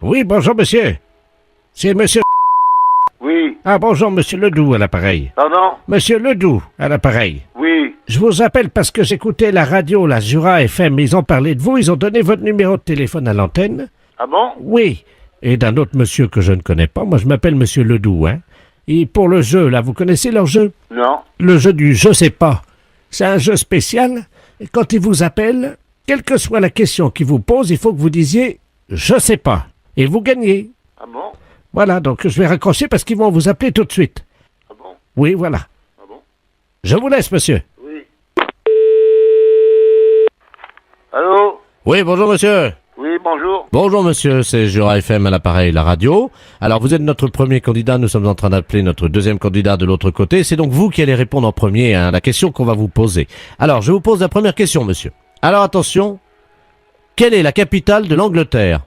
Oui, bonjour, monsieur. C'est monsieur... Oui. Ah, bonjour, monsieur Ledoux à l'appareil. Pardon? Monsieur Ledoux à l'appareil. Oui. Je vous appelle parce que j'écoutais la radio, la Jura FM. Ils ont parlé de vous, ils ont donné votre numéro de téléphone à l'antenne. Ah bon? Oui. Et d'un autre monsieur que je ne connais pas. Moi, je m'appelle monsieur Ledoux, hein. Et pour le jeu, là, vous connaissez leur jeu? Non. Le jeu du je sais pas. C'est un jeu spécial. Et quand ils vous appellent, quelle que soit la question qu'ils vous posent, il faut que vous disiez je sais pas. Et vous gagnez. Ah bon? Voilà, donc je vais raccrocher parce qu'ils vont vous appeler tout de suite. Ah bon? Oui, voilà. Ah bon? Je vous laisse, monsieur. Oui. Allô? Oui, bonjour, monsieur. Oui, bonjour. Bonjour, monsieur, c'est Jura FM à l'appareil, la radio. Alors, vous êtes notre premier candidat, nous sommes en train d'appeler notre deuxième candidat de l'autre côté. C'est donc vous qui allez répondre en premier à la question qu'on va vous poser. Alors, je vous pose la première question, monsieur. Alors, attention. Quelle est la capitale de l'Angleterre?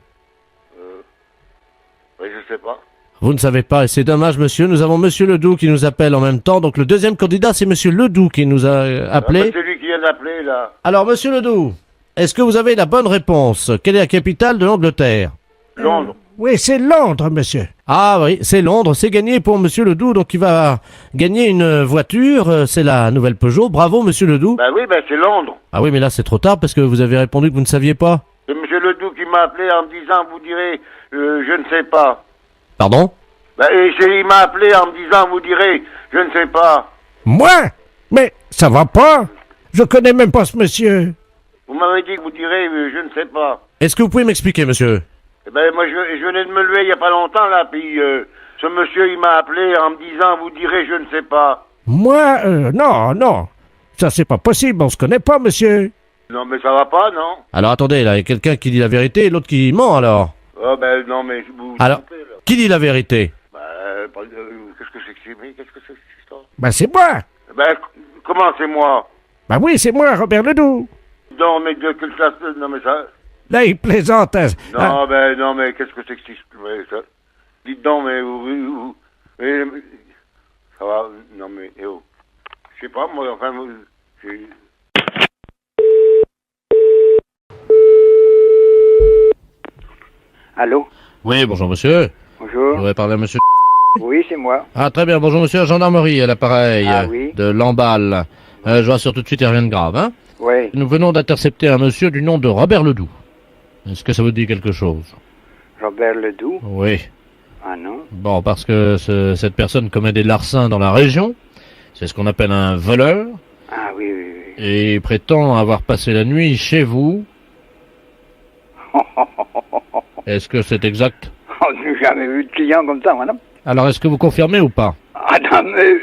Oui, je sais pas. Vous ne savez pas, et c'est dommage, monsieur. Nous avons monsieur Ledoux qui nous appelle en même temps. Donc, le deuxième candidat, c'est monsieur Ledoux qui nous a appelé. C'est lui qui vient d'appeler, là. Alors, monsieur Ledoux, est-ce que vous avez la bonne réponse? Quelle est la capitale de l'Angleterre? Londres. Oui, c'est Londres, monsieur. Ah oui, c'est Londres. C'est gagné pour monsieur Ledoux. Donc, il va gagner une voiture. C'est la nouvelle Peugeot. Bravo, monsieur Ledoux. Ben oui, ben c'est Londres. Ah oui, mais là, c'est trop tard parce que vous avez répondu que vous ne saviez pas. C'est monsieur Ledoux qui m'a appelé en me disant, vous direz, je ne sais pas. Pardon? Ben, il m'a appelé en me disant, vous direz, je ne sais pas. Moi? Mais ça va pas. Je connais même pas ce monsieur. Vous m'avez dit que vous direz, je ne sais pas. Est-ce que vous pouvez m'expliquer, monsieur? Eh ben, moi, je venais de me lever il y a pas longtemps, là, puis ce monsieur, il m'a appelé en me disant, vous direz, je ne sais pas. Moi, non. Ça, c'est pas possible. On se connaît pas, monsieur. Non, mais ça va pas, non? Alors, attendez, là, il y a quelqu'un qui dit la vérité et l'autre qui ment, alors. Oh, ben, non, mais vous... Alors, trompez, là. qui dit la vérité? Qu'est-ce que c'est que c'est, mais qu'est-ce que c'est que cette histoire? Ben, c'est moi. Ben, comment c'est moi? Ben oui, c'est moi, Robert Ledoux. Non, mais de quelle classe? Non, mais ça... Là, il plaisante. Hein. Non, ben, non, mais qu'est-ce que c'est que cette histoire? Ça... Dites donc, mais ça va, non, mais, je sais pas, moi, enfin, c'est... Allô? Oui, bonjour, monsieur. Je Bonjour. voudrais parler à monsieur. Oui, c'est moi. Ah, très bien, bonjour, monsieur, gendarmerie, à l'appareil Ah, oui. de Lamballe. Je rassure tout de suite, il n'y a rien de grave, hein. Oui. Nous venons d'intercepter un monsieur du nom de Robert Ledoux. Est-ce que ça vous dit quelque chose? Robert Ledoux? Oui. Ah non? Bon, parce que cette personne commet des larcins dans la région. C'est ce qu'on appelle un voleur. Ah oui, oui, oui. Et il prétend avoir passé la nuit chez vous. Est-ce que c'est exact? Je n'ai jamais vu de client comme ça, madame. Alors, est-ce que vous confirmez ou pas? Ah non, mais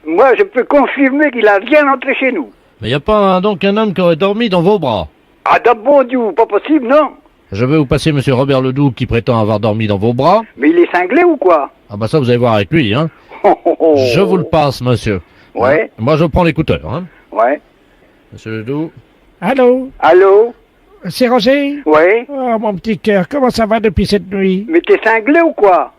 moi, je peux confirmer qu'il a rien entré chez nous. Mais il n'y a pas donc un homme qui aurait dormi dans vos bras? Ah, de bon Dieu, pas possible, non? Je vais vous passer monsieur Robert Ledoux qui prétend avoir dormi dans vos bras. Mais il est cinglé ou quoi? Ah bah ça, vous allez voir avec lui, hein. Je vous le passe, monsieur. Ouais. Hein? Moi, je prends l'écouteur, hein. Ouais. Monsieur Ledoux. Allô? Allô? C'est Roger? Ouais. Oh, mon petit cœur, comment ça va depuis cette nuit? Mais t'es cinglé ou quoi?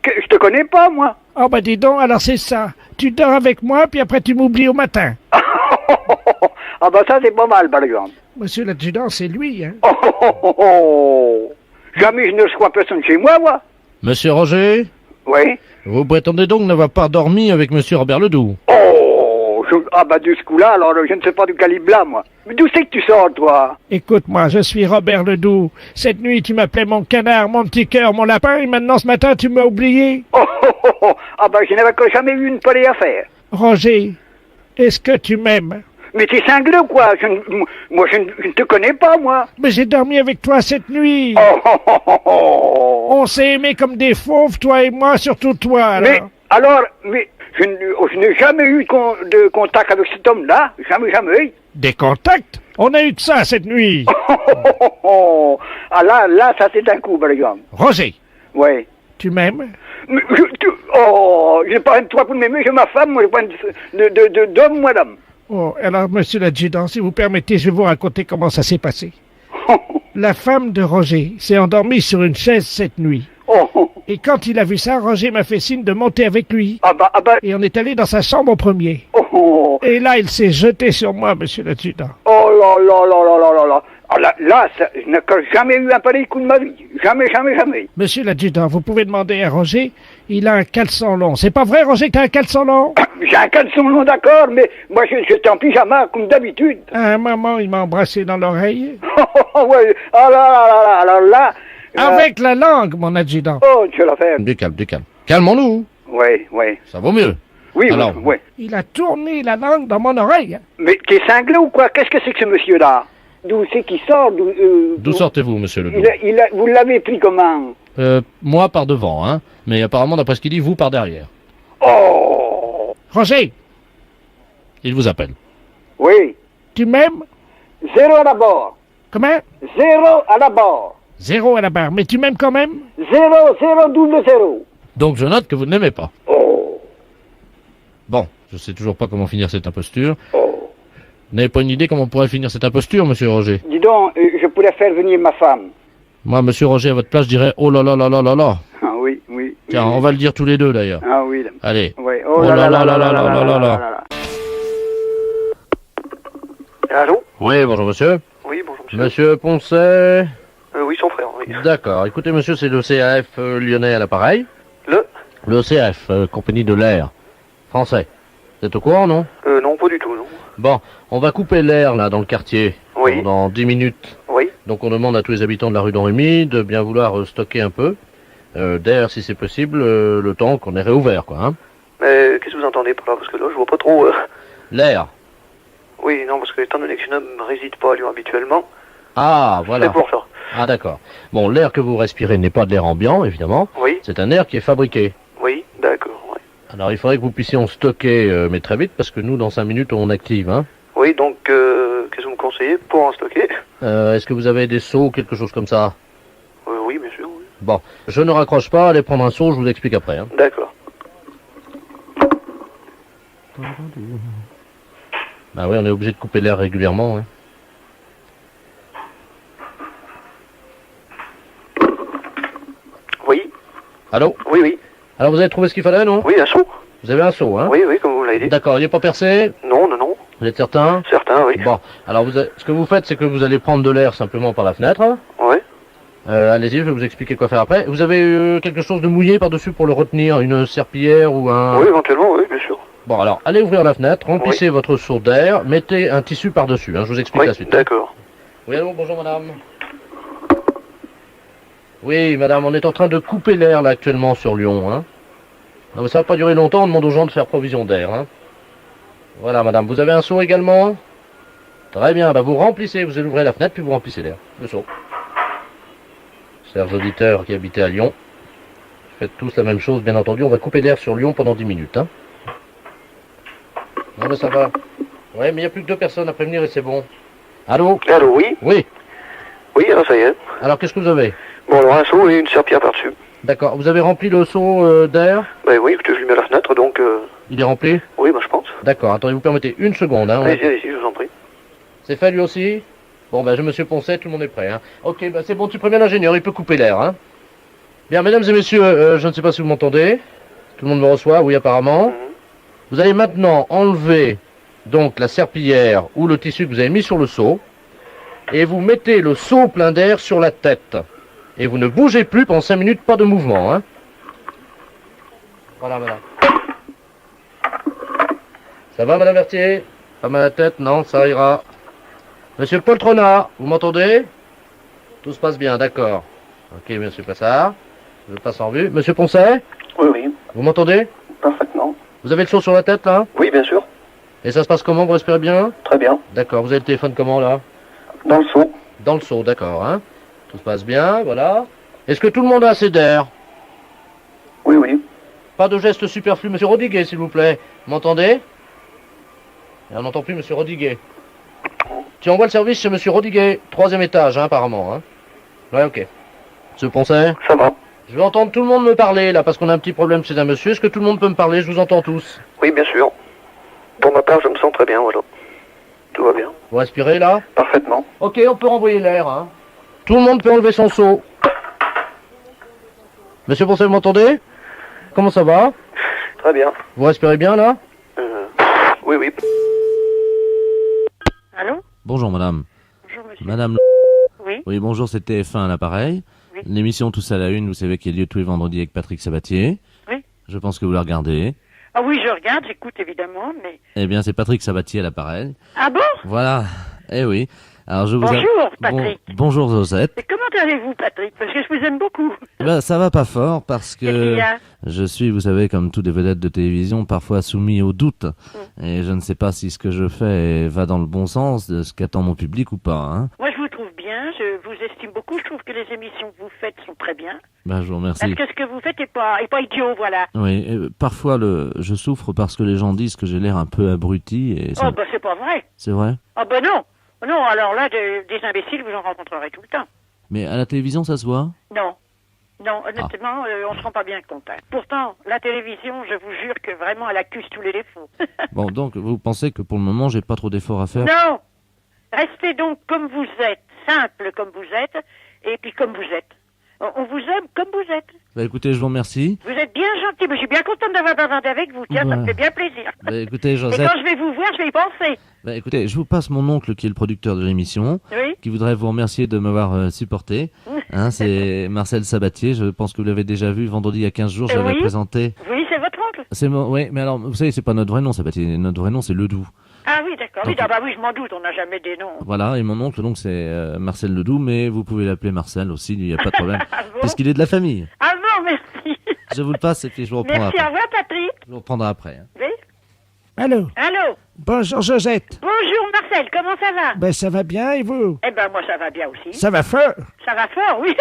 Je te connais pas, moi. Oh, bah dis donc, alors c'est ça. Tu dors avec moi, puis après tu m'oublies au matin. Ah bah ça, c'est pas mal, par exemple. Monsieur l'adjudant, c'est lui, hein. Jamais je ne reçois personne chez moi, moi. Monsieur Roger? Oui. Vous prétendez donc n'avoir pas dormi avec monsieur Robert Ledoux? Ah bah de ce coup-là, alors je ne sais pas du calibre là, moi. Mais d'où c'est que tu sors, toi? Écoute-moi, je suis Robert Ledoux. Cette nuit, tu m'appelais mon canard, mon petit cœur, mon lapin, et maintenant, ce matin, tu m'as oublié. Ah bah je n'avais jamais eu une pareille affaire. Roger, est-ce que tu m'aimes? Mais t'es cinglé ou quoi? Moi, je ne te connais pas, moi. Mais j'ai dormi avec toi cette nuit. On s'est aimés comme des fauves, toi et moi, surtout toi, alors. Mais je n'ai jamais eu de contact avec cet homme-là. Jamais. Des contacts? On a eu que ça cette nuit. Ah là, ça c'est un coup, par exemple. Roger. Ouais. Tu m'aimes? Je n'ai pas un toit pour m'aimer, j'ai ma femme, moi, j'ai pas d'homme, madame. Oh, alors, monsieur l'adjudant, si vous permettez, je vais vous raconter comment ça s'est passé. La femme de Roger s'est endormie sur une chaise cette nuit. Et quand il a vu ça, Roger m'a fait signe de monter avec lui. Ah bah. Et on est allé dans sa chambre au premier. Et là, il s'est jeté sur moi, monsieur l'adjudant. Oh là là là là là là là. Je n'ai encore jamais eu un pareil coup de ma vie. Jamais, jamais, jamais. Monsieur l'adjudant, vous pouvez demander à Roger, il a un caleçon long. C'est pas vrai, Roger, que t'as un caleçon long? J'ai un caleçon long, d'accord, mais moi, j'étais en pyjama, comme d'habitude. Un moment, il m'a embrassé dans l'oreille. Ouais, alors là... Avec la langue, mon adjudant. Oh, tu vas la faire. Du calme, du calme. Calmons-nous. Ouais. Ça vaut mieux. Oui, Alors, oui. Il a tourné la langue dans mon oreille. Mais t'es cinglé ou quoi? Qu'est-ce que c'est que ce monsieur-là? D'où c'est qu'il sort? D'où sortez-vous, monsieur Ledoux? Vous l'avez pris comment? Moi par devant, hein. Mais apparemment, d'après ce qu'il dit, vous par derrière. Oh! Roger, Il vous appelle. Oui. tu m'aimes? 0 à la barre. Comment? 0 à la barre. 0 à la barre, mais tu m'aimes quand même? 0, double 0. Donc je note que vous ne l'aimez pas. Oh! Bon, je sais toujours pas comment finir cette imposture. Oh! Vous n'avez pas une idée comment on pourrait finir cette imposture, monsieur Roger? Dis donc, je pourrais faire venir ma femme. Moi, monsieur Roger, à votre place, je dirais oh là là là là là là. Ah oui, oui. Tiens, on va le dire tous les deux d'ailleurs. Ah oui. Allez. Oui. Oh là là là là là là là là. Allô? Oui, bonjour monsieur. Oui, bonjour monsieur. Monsieur Poncet. Oui, son frère, oui. D'accord. Écoutez, monsieur, c'est le CAF lyonnais à l'appareil. Le CAF, compagnie de l'air. Français. Vous êtes au courant, non? Non, pas du tout, non. Bon, on va couper l'air, là, dans le quartier. Oui. Dans 10 minutes. Oui. Donc on demande à tous les habitants de la rue d'Henri de bien vouloir stocker un peu d'air, si c'est possible, le temps qu'on est réouvert, quoi. Hein. Mais qu'est-ce que vous entendez par là? Parce que là, je vois pas trop... L'air. Oui, non, parce que étant donné que je ne réside pas à Lyon habituellement, Ah, voilà. c'est pour ça. Ah, d'accord. Bon, l'air que vous respirez n'est pas de l'air ambiant, évidemment. Oui, C'est un air qui est fabriqué. oui, d'accord, oui. Alors il faudrait que vous puissiez en stocker, mais très vite, parce que nous, dans 5 minutes, on active. Hein. Oui, donc, qu'est-ce que vous me conseillez pour en stocker? Est-ce que vous avez des seaux ou quelque chose comme ça? Oui, bien sûr, oui. Bon, je ne raccroche pas, allez prendre un seau, je vous explique après. Hein. D'accord. Bah oui, on est obligé de couper l'air régulièrement. Hein. Oui, Allô? oui. Alors vous avez trouvé ce qu'il fallait, non? Oui, un sou? Vous avez un seau, hein? Oui, comme vous l'avez dit. D'accord, il n'est pas percé? Non. Vous êtes certain? Certain, oui. Bon, alors ce que vous faites, c'est que vous allez prendre de l'air simplement par la fenêtre. Hein. Oui. Allez-y, je vais vous expliquer quoi faire après. Vous avez quelque chose de mouillé par-dessus pour le retenir? Une serpillière ou un... Oui, éventuellement, oui, bien sûr. Bon, alors, allez ouvrir la fenêtre, remplissez votre seau d'air, mettez un tissu par-dessus, hein, je vous explique Oui, la suite. d'accord. Oui, allô, bonjour madame. Oui, madame, on est en train de couper l'air là actuellement sur Lyon. Hein. Non, mais ça va pas durer longtemps, on demande aux gens de faire provision d'air. Hein. Voilà, madame, vous avez un seau également? Très bien, bah vous remplissez, vous ouvrez la fenêtre, puis vous remplissez l'air, le seau. Chers auditeurs qui habitez à Lyon, faites tous la même chose, bien entendu, on va couper l'air sur Lyon pendant 10 minutes. Hein. Non mais ça va. Ouais, mais il n'y a plus que 2 personnes à prévenir et c'est bon. Allô? Allô, oui? Oui. Oui, alors ça y est. Alors qu'est-ce que vous avez? Bon, alors un seau et une serpillière par-dessus. D'accord. Vous avez rempli le seau d'air? Ben oui, écoutez, je lui mets à la fenêtre, donc... Il est rempli? Oui, je pense. D'accord. Attendez, vous permettez une seconde. Hein, Allez-y, je vous en prie. C'est fait lui aussi? Bon, ben, monsieur Poncet, tout le monde est prêt. Hein. Ok, ben, c'est bon, tu préviens l'ingénieur, il peut couper l'air. Hein. Bien, mesdames et messieurs, je ne sais pas si vous m'entendez. Tout le monde me reçoit, oui, apparemment. Vous allez maintenant enlever donc la serpillière ou le tissu que vous avez mis sur le seau. Et vous mettez le seau plein d'air sur la tête. Et vous ne bougez plus pendant 5 minutes, pas de mouvement. Hein. Voilà, madame. Ça va, madame Berthier? Pas mal à la tête? Non, ça ira. Monsieur Poltrona, vous m'entendez? Tout se passe bien, d'accord. Ok, monsieur Passard. Je passe en vue. Monsieur Poncet? Oui, Vous m'entendez? parfaitement. Vous avez le seau sur la tête, là? Oui, bien sûr. Et ça se passe comment? Vous respirez bien? Très bien. D'accord. Vous avez le téléphone comment, là? Dans le seau. Dans le seau, d'accord, hein? Tout se passe bien, voilà. Est-ce que tout le monde a assez d'air? Oui. Pas de gestes superflus, monsieur Rodiguet, s'il vous plaît. Vous m'entendez? Et on n'entend plus monsieur Rodiguet. Tu envoies le service chez monsieur Rodiguet, 3e étage, hein, apparemment, hein? Ouais, ok. Monsieur Poncet? Ça va. Je vais entendre tout le monde me parler, là, parce qu'on a un petit problème chez un monsieur. Est-ce que tout le monde peut me parler? Je vous entends tous. Oui, bien sûr. Pour ma part, je me sens très bien, voilà. Tout va bien. Vous respirez, là? Parfaitement. Ok, on peut renvoyer l'air, hein. Tout le monde peut enlever son seau. Monsieur Poncet, vous m'entendez? Comment ça va? Très bien. Vous respirez bien, là? Oui. Allô? Bonjour, madame. Bonjour, monsieur. Madame Oui. Oui, bonjour, c'est TF1 à l'appareil. Oui. L'émission Tous à la Une, vous savez, qui a lieu tous les vendredis avec Patrick Sabatier. Oui. Je pense que vous la regardez. Ah oui, je regarde, j'écoute évidemment, mais... Eh bien, c'est Patrick Sabatier à l'appareil. Ah bon? Voilà. Eh oui. Alors, je vous Bonjour, Patrick. Bonjour, Josette. Et comment allez-vous, Patrick? Parce que je vous aime beaucoup. Ben, ça va pas fort parce Qu'est-ce qu'il que y a? je suis, vous savez, comme toutes les vedettes de télévision, parfois soumis au doute. Et je ne sais pas si ce que je fais va dans le bon sens de ce qu'attend mon public ou pas. Hein. Moi, je vous trouve bien, je vous estime beaucoup, je trouve que les émissions que vous faites sont très bien. Ben, je vous remercie. Parce que ce que vous faites est pas idiot, voilà. Oui, parfois je souffre parce que les gens disent que j'ai l'air un peu abruti. Et ça... Oh, bah c'est pas vrai. C'est vrai? Ah bah non. Non, alors là, des imbéciles, vous en rencontrerez tout le temps. Mais à la télévision, ça se voit? Non. Non, honnêtement, on se rend pas bien compte. Hein. Pourtant, la télévision, je vous jure que vraiment, elle accuse tous les défauts. Bon, donc, vous pensez que pour le moment, j'ai pas trop d'efforts à faire? Non. Restez donc comme vous êtes, simple comme vous êtes, et puis comme vous êtes. On vous aime comme vous êtes. Bah écoutez, je vous remercie. Vous êtes bien gentil, mais je suis bien contente d'avoir parlé avec vous. Tiens, ça me fait bien plaisir. Bah écoutez, Et Josette... quand je vais vous voir, je vais y penser. Bah écoutez, je vous passe mon oncle qui est le producteur de l'émission, Oui. qui voudrait vous remercier de m'avoir supporté. Hein, c'est Marcel Sabatier, je pense que vous l'avez déjà vu vendredi il y a 15 jours, je l'avais Oui. présenté. Oui, c'est votre oncle. C'est oui, mais alors, vous savez, c'est pas notre vrai nom, Sabatier, notre vrai nom c'est Ledoux. Ah oui, d'accord. Oui, Donc- ah bah oui, je m'en doute, on n'a jamais des noms. Voilà, et mon oncle donc c'est Marcel Ledoux, mais vous pouvez l'appeler Marcel aussi, il n'y a pas de problème, Ah bon? puisqu'il est de la famille. Ah bon, merci. Je vous le passe et puis je vous reprendrai Merci, au après. revoir, Patrick. Je vous reprendrai après. Hein. Oui. Allô? Allô. Bonjour, Josette. Bonjour, Marcel, comment ça va? Ben, ça va bien, et vous? Eh ben, moi, ça va bien aussi. Ça va fort. Ça va fort, oui.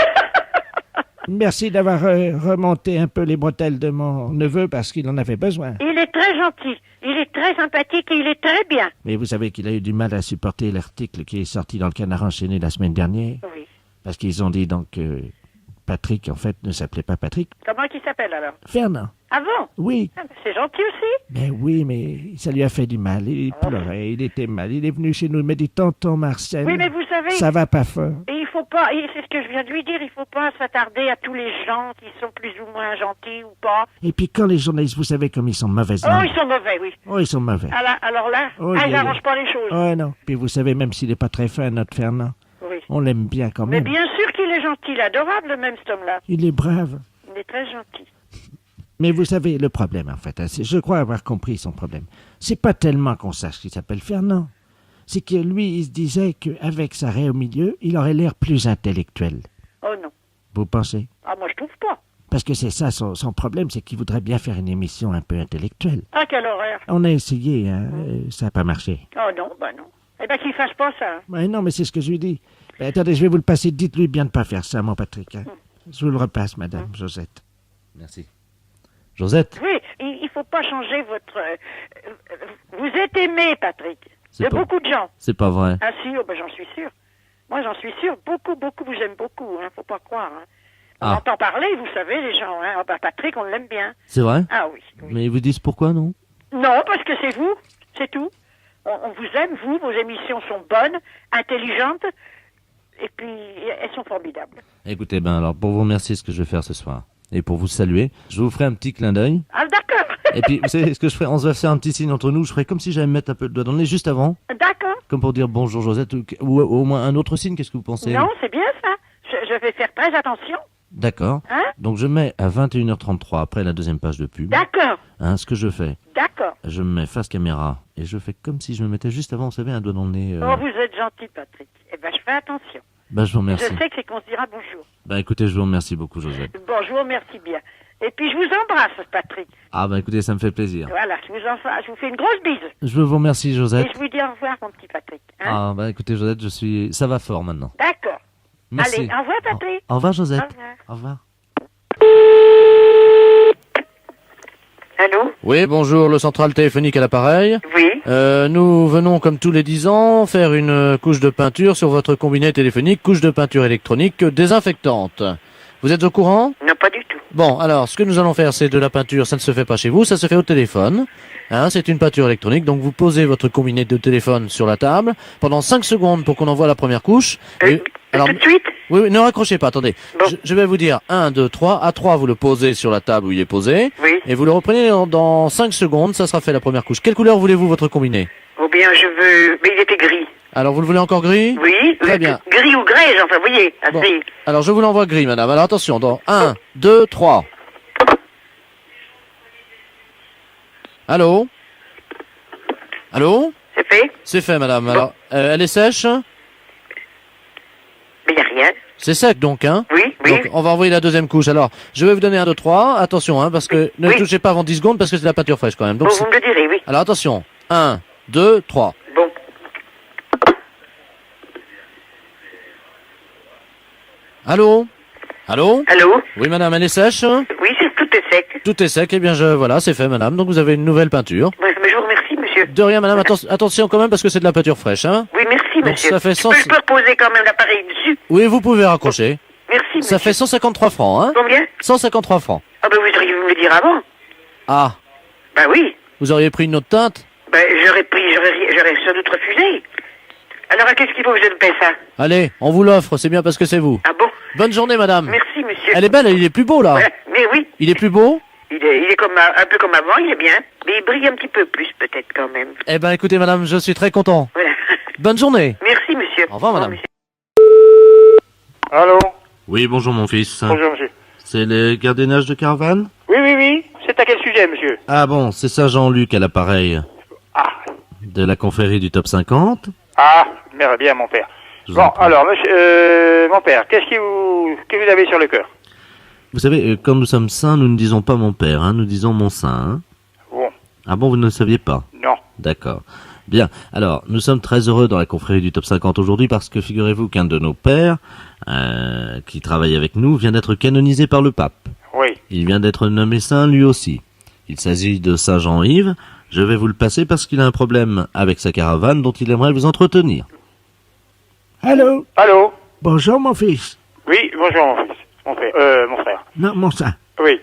Merci d'avoir remonté un peu les bretelles de mon neveu parce qu'il en avait besoin. Il est très gentil, il est très sympathique et il est très bien. Mais vous savez qu'il a eu du mal à supporter l'article qui est sorti dans le Canard enchaîné la semaine dernière. Oui. Parce qu'ils ont dit donc que Patrick, en fait, ne s'appelait pas Patrick. Comment qu'il s'appelle alors? Fernand. Ah bon? Oui. Ah, ben, c'est gentil aussi. Mais oui, mais ça lui a fait du mal. Il pleurait, il était mal. Il est venu chez nous, il m'a dit, tonton Marcel, Oui, mais vous savez, ça va pas fort. et il faut pas, et c'est ce que je viens de lui dire, il faut pas s'attarder à tous les gens qui sont plus ou moins gentils ou pas. Et puis quand les journalistes, vous savez comme ils sont mauvais. Oh, ils sont mauvais, oui. Oh, ils sont mauvais. Alors là, Oh, ils yeah, n'arrangent yeah. pas les choses. Oh non. Puis vous savez, même s'il n'est pas très fin, notre Fernand, Oui. on l'aime bien quand Mais même. bien sûr qu'il est gentil, il est adorable même cet homme-là. Il est brave. Il est très gentil. Mais vous savez, le problème, en fait, hein, je crois avoir compris son problème. C'est pas tellement qu'on sache qu'il s'appelle Fernand. C'est que lui, il se disait qu'avec sa raie au milieu, il aurait l'air plus intellectuel. Oh non. Vous pensez? Ah, moi je trouve pas. Parce que c'est ça, son problème, c'est qu'il voudrait bien faire une émission un peu intellectuelle. Ah, quelle horreur. On a essayé, hein, ça n'a pas marché. Oh non, bah non. Eh ben qu'il fasse pas ça. Mais non, mais c'est ce que je lui dis. Ben, attendez, je vais vous le passer. Dites-lui bien de pas faire ça, mon Patrick. Hein. Je vous le repasse, madame Josette. Merci. Josette? Oui, il faut pas changer votre... vous êtes aimé, Patrick. C'est De pas- beaucoup de gens. C'est pas vrai. Ah si, oh, ben, j'en suis sûr. Moi, j'en suis sûr. Beaucoup vous aiment beaucoup. Hein, faut pas croire. Hein. On Ah. entend parler, vous savez, les gens. Hein. Oh, ben, Patrick, on l'aime bien. C'est vrai? Ah oui. Mais ils vous disent pourquoi, non? Non, parce que c'est vous. C'est tout. On vous aime, vous. Vos émissions sont bonnes, intelligentes. Et puis, elles sont formidables. Écoutez, ben alors, pour vous remercier ce que je vais faire ce soir, et pour vous saluer, je vous ferai un petit clin d'œil. Ah, d'accord. Et puis, vous savez ce que je ferai? On se va faire un petit signe entre nous. Je ferai comme si j'allais me mettre un peu le doigt dans le nez juste avant, D'accord. comme pour dire bonjour Josette, ou au moins un autre signe. Qu'est-ce que vous pensez? Non, c'est bien ça. Je vais faire très attention. D'accord. Hein? Donc je mets à 21h33 après la deuxième page de pub. D'accord. Hein, ce que je fais, D'accord. je me mets face caméra et je fais comme si je me mettais juste avant, vous savez, un doigt dans le nez. Oh, vous êtes gentil, Patrick. Eh ben, je fais attention. Ben, je vous remercie. Je sais que c'est qu'on se dira bonjour. Ben, écoutez, je vous remercie beaucoup, Josette. Bon, je vous remercie bien. Et puis, je vous embrasse, Patrick. Ah, ben, écoutez, ça me fait plaisir. Voilà, je vous fais une grosse bise. Je vous remercie, Et Josette. je vous dis au revoir, mon petit Patrick. Hein? Ah, ben, écoutez, Josette, ça va fort maintenant. D'accord. Merci. Allez, au revoir, Patrick. Au revoir, Josette. Au revoir. Au revoir. Allô? Oui, bonjour, le central téléphonique à l'appareil. Oui. Nous venons, comme tous les 10 ans, faire une couche de peinture sur votre combiné téléphonique, couche de peinture électronique désinfectante. Vous êtes au courant? Non, pas du tout. Bon, alors, ce que nous allons faire, c'est de la peinture, ça ne se fait pas chez vous, ça se fait au téléphone. Hein, c'est une peinture électronique, donc vous posez votre combiné de téléphone sur la table pendant 5 secondes pour qu'on envoie la première couche. Et- alors, tout de suite? oui, ne raccrochez pas, attendez. Bon. Je vais vous dire 1, 2, 3. À 3, vous le posez sur la table où il est posé. Oui. Et vous le reprenez dans 5 secondes, ça sera fait la première couche. Quelle couleur voulez-vous votre combiné? Ou bien je veux... Mais il était gris. Alors, vous le voulez encore gris? Oui. Très bien. Gris ou grège, enfin, vous voyez. Bon. Assez. Alors, je vous l'envoie gris, madame. Alors, attention, dans 1, 2, 3. Allô? Allô? C'est fait? C'est fait, madame. Alors, elle est sèche? Mais y a rien. C'est sec, donc, hein? Oui, oui. Donc, on va envoyer la deuxième couche. Alors, je vais vous donner 1, 2, 3. Attention, hein, parce que ne Oui. touchez pas avant 10 secondes, parce que c'est de la peinture fraîche, quand même. Donc, Bon, vous me le direz, oui. alors, attention. 1, 2, 3. Bon. Allô? Allô? Allô? Oui, madame, elle est sèche? Oui, tout est sec. Tout est sec. Eh bien, voilà, c'est fait, madame. Donc, vous avez une nouvelle peinture. Ouais, mais je vous remercie, monsieur. De rien, madame. Attention quand même, parce que c'est de la peinture fraîche, hein? Oui, merci, Donc, monsieur. ça fait Je peux reposer quand même l'appareil dessus. Oui, vous pouvez raccrocher. Merci, monsieur. Ça fait 153 francs, hein? Combien? 153 francs. Ah ben, vous auriez pu me le dire avant. Ah, Ben oui. vous auriez pris une autre teinte? Ben, j'aurais sans doute refusé. Alors, qu'est-ce qu'il faut que je ne paie ça? Allez, on vous l'offre, c'est bien parce que c'est vous. Ah bon? Bonne journée, madame. Merci, monsieur. Elle est belle, il est plus beau, là. Ouais, mais oui. Il est plus beau? Il est comme, un peu comme avant, il est bien. Mais il brille un petit peu plus, peut-être, quand même. Eh ben, écoutez, madame, je suis très content. Voilà. Bonne journée. Merci, monsieur. Au revoir, madame. monsieur. Allô? Oui, bonjour, mon fils. Bonjour, monsieur. C'est le gardiennage de caravane? Oui, oui, oui. C'est à quel sujet, monsieur? Ah bon, c'est ça Jean-Luc à l'appareil. Ah. De la confrérie du top 50. Ah, merde bien, mon père. Je vous Bon, en prie. alors, monsieur, mon père, que vous avez sur le cœur? Vous savez, comme nous sommes saints, nous ne disons pas mon père, hein, nous disons mon saint. Hein. Bon, Ah bon, vous ne le saviez pas? non. D'accord. Bien. Alors, nous sommes très heureux dans la confrérie du top 50 aujourd'hui parce que figurez-vous qu'un de nos pères, qui travaille avec nous, vient d'être canonisé par le pape. Oui. Il vient d'être nommé saint lui aussi. Il s'agit de Saint Jean-Yves. Je vais vous le passer parce qu'il a un problème avec sa caravane dont il aimerait vous entretenir. Allô? Allô? Bonjour, mon fils. Oui, bonjour, mon fils. Mon frère. Non, mon saint. Oui,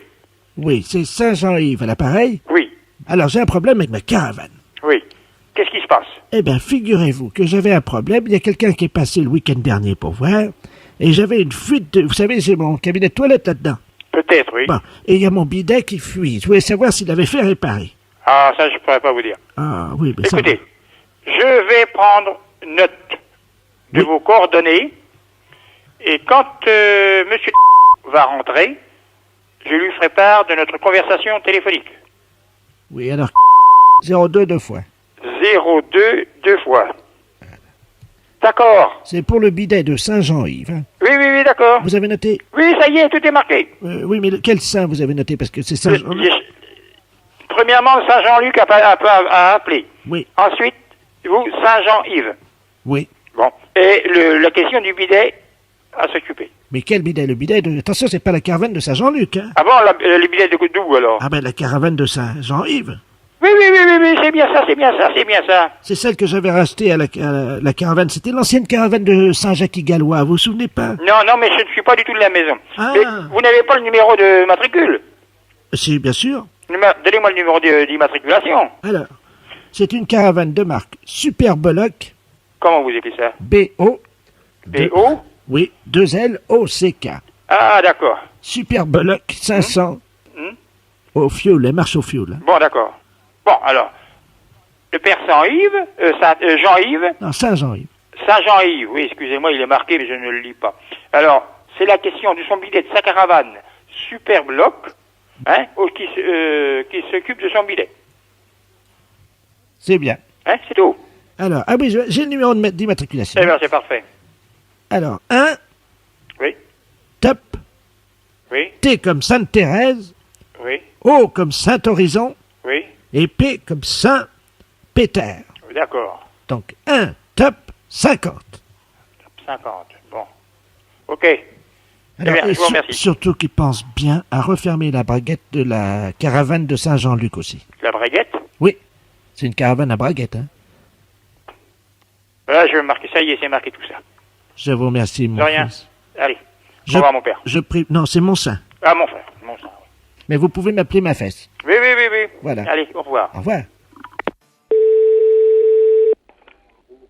Oui, c'est Saint Jean-Yves à l'appareil. oui, Alors, j'ai un problème avec ma caravane. oui. Qu'est-ce qui se passe? Eh bien, figurez-vous que j'avais un problème. Il y a quelqu'un qui est passé le week-end dernier pour voir. Et j'avais une fuite de... Vous savez, j'ai mon cabinet de toilette là-dedans. Peut-être, oui. Bon, et il y a mon bidet qui fuit. Je voulais savoir s'il avait fait réparer. Ah, ça, je pourrais pas vous dire. Ah, oui, mais ça... Écoutez, je vais prendre note de Oui. vos coordonnées et quand monsieur va rentrer, je lui ferai part de notre conversation téléphonique. Oui, alors... 02 deux fois. 02 deux fois. D'accord. C'est pour le bidet de Saint Jean-Yves. Hein. Oui, oui, oui, d'accord. Vous avez noté... Oui, ça y est, tout est marqué. Oui, mais quel saint vous avez noté? Parce que c'est Saint Jean... Premièrement, Saint-Jean-Luc a appelé. Oui, Ensuite, vous, Saint-Jean-Yves. oui. Bon. Et la question du bidet à s'occuper. Mais quel bidet? Le bidet de... Attention, c'est pas la caravane de Saint Jean-Luc, hein? Ah bon, le bidet de d'où alors? Ah ben, la caravane de Saint Jean-Yves. Oui, oui, oui, oui, oui, c'est bien ça, c'est bien ça, c'est bien ça. C'est celle que j'avais rachetée à la caravane. C'était l'ancienne caravane de Saint-Jacques-Gallois, vous vous souvenez pas? Non, non, mais je ne suis pas du tout de la maison. Ah. Mais vous n'avez pas le numéro de matricule? Si, bien sûr. Donnez-moi le numéro d'immatriculation. Alors, c'est une caravane de marque Super Bollock, Comment vous appelez ça? B-O... BO? Oui, 2L-O-C-K. Ah, d'accord. Super Bollock 500 au fioul, elle marche au fioul. Hein. Bon, d'accord. Bon, alors, le père Saint-Yves, Jean-Yves, Non, Saint Jean-Yves. Saint-Jean-Yves, oui, excusez-moi, il est marqué, mais je ne le lis pas. Alors, c'est la question de son bidet de sa caravane, Super Bloc, hein, qui s'occupe de son bidet. C'est bien. Hein, c'est tout. Alors, ah oui, j'ai le numéro d'immatriculation. Eh bien, c'est parfait. Alors, 1, Oui, top, oui, T comme Sainte-Thérèse, oui, O comme Saint-Horizon, oui, et P comme Saint-Péter. d'accord. Donc, 1, top, 50. 50, bon. Ok. Alors, bien, et je vous remercie. surtout qu'il pense bien à refermer la braguette de la caravane de Saint-Jean-Luc aussi. La braguette? Oui, c'est une caravane à braguette. Hein. Là, je vais marquer, ça y est, c'est marqué tout ça. Je vous remercie, mon De rien. fils. Allez, au revoir, mon père. Je prie... Non, c'est mon sein. Ah, mon frère, mon frère. Mais vous pouvez m'appeler ma fesse. Oui, oui, oui, oui. Voilà. Allez, au revoir. Au revoir.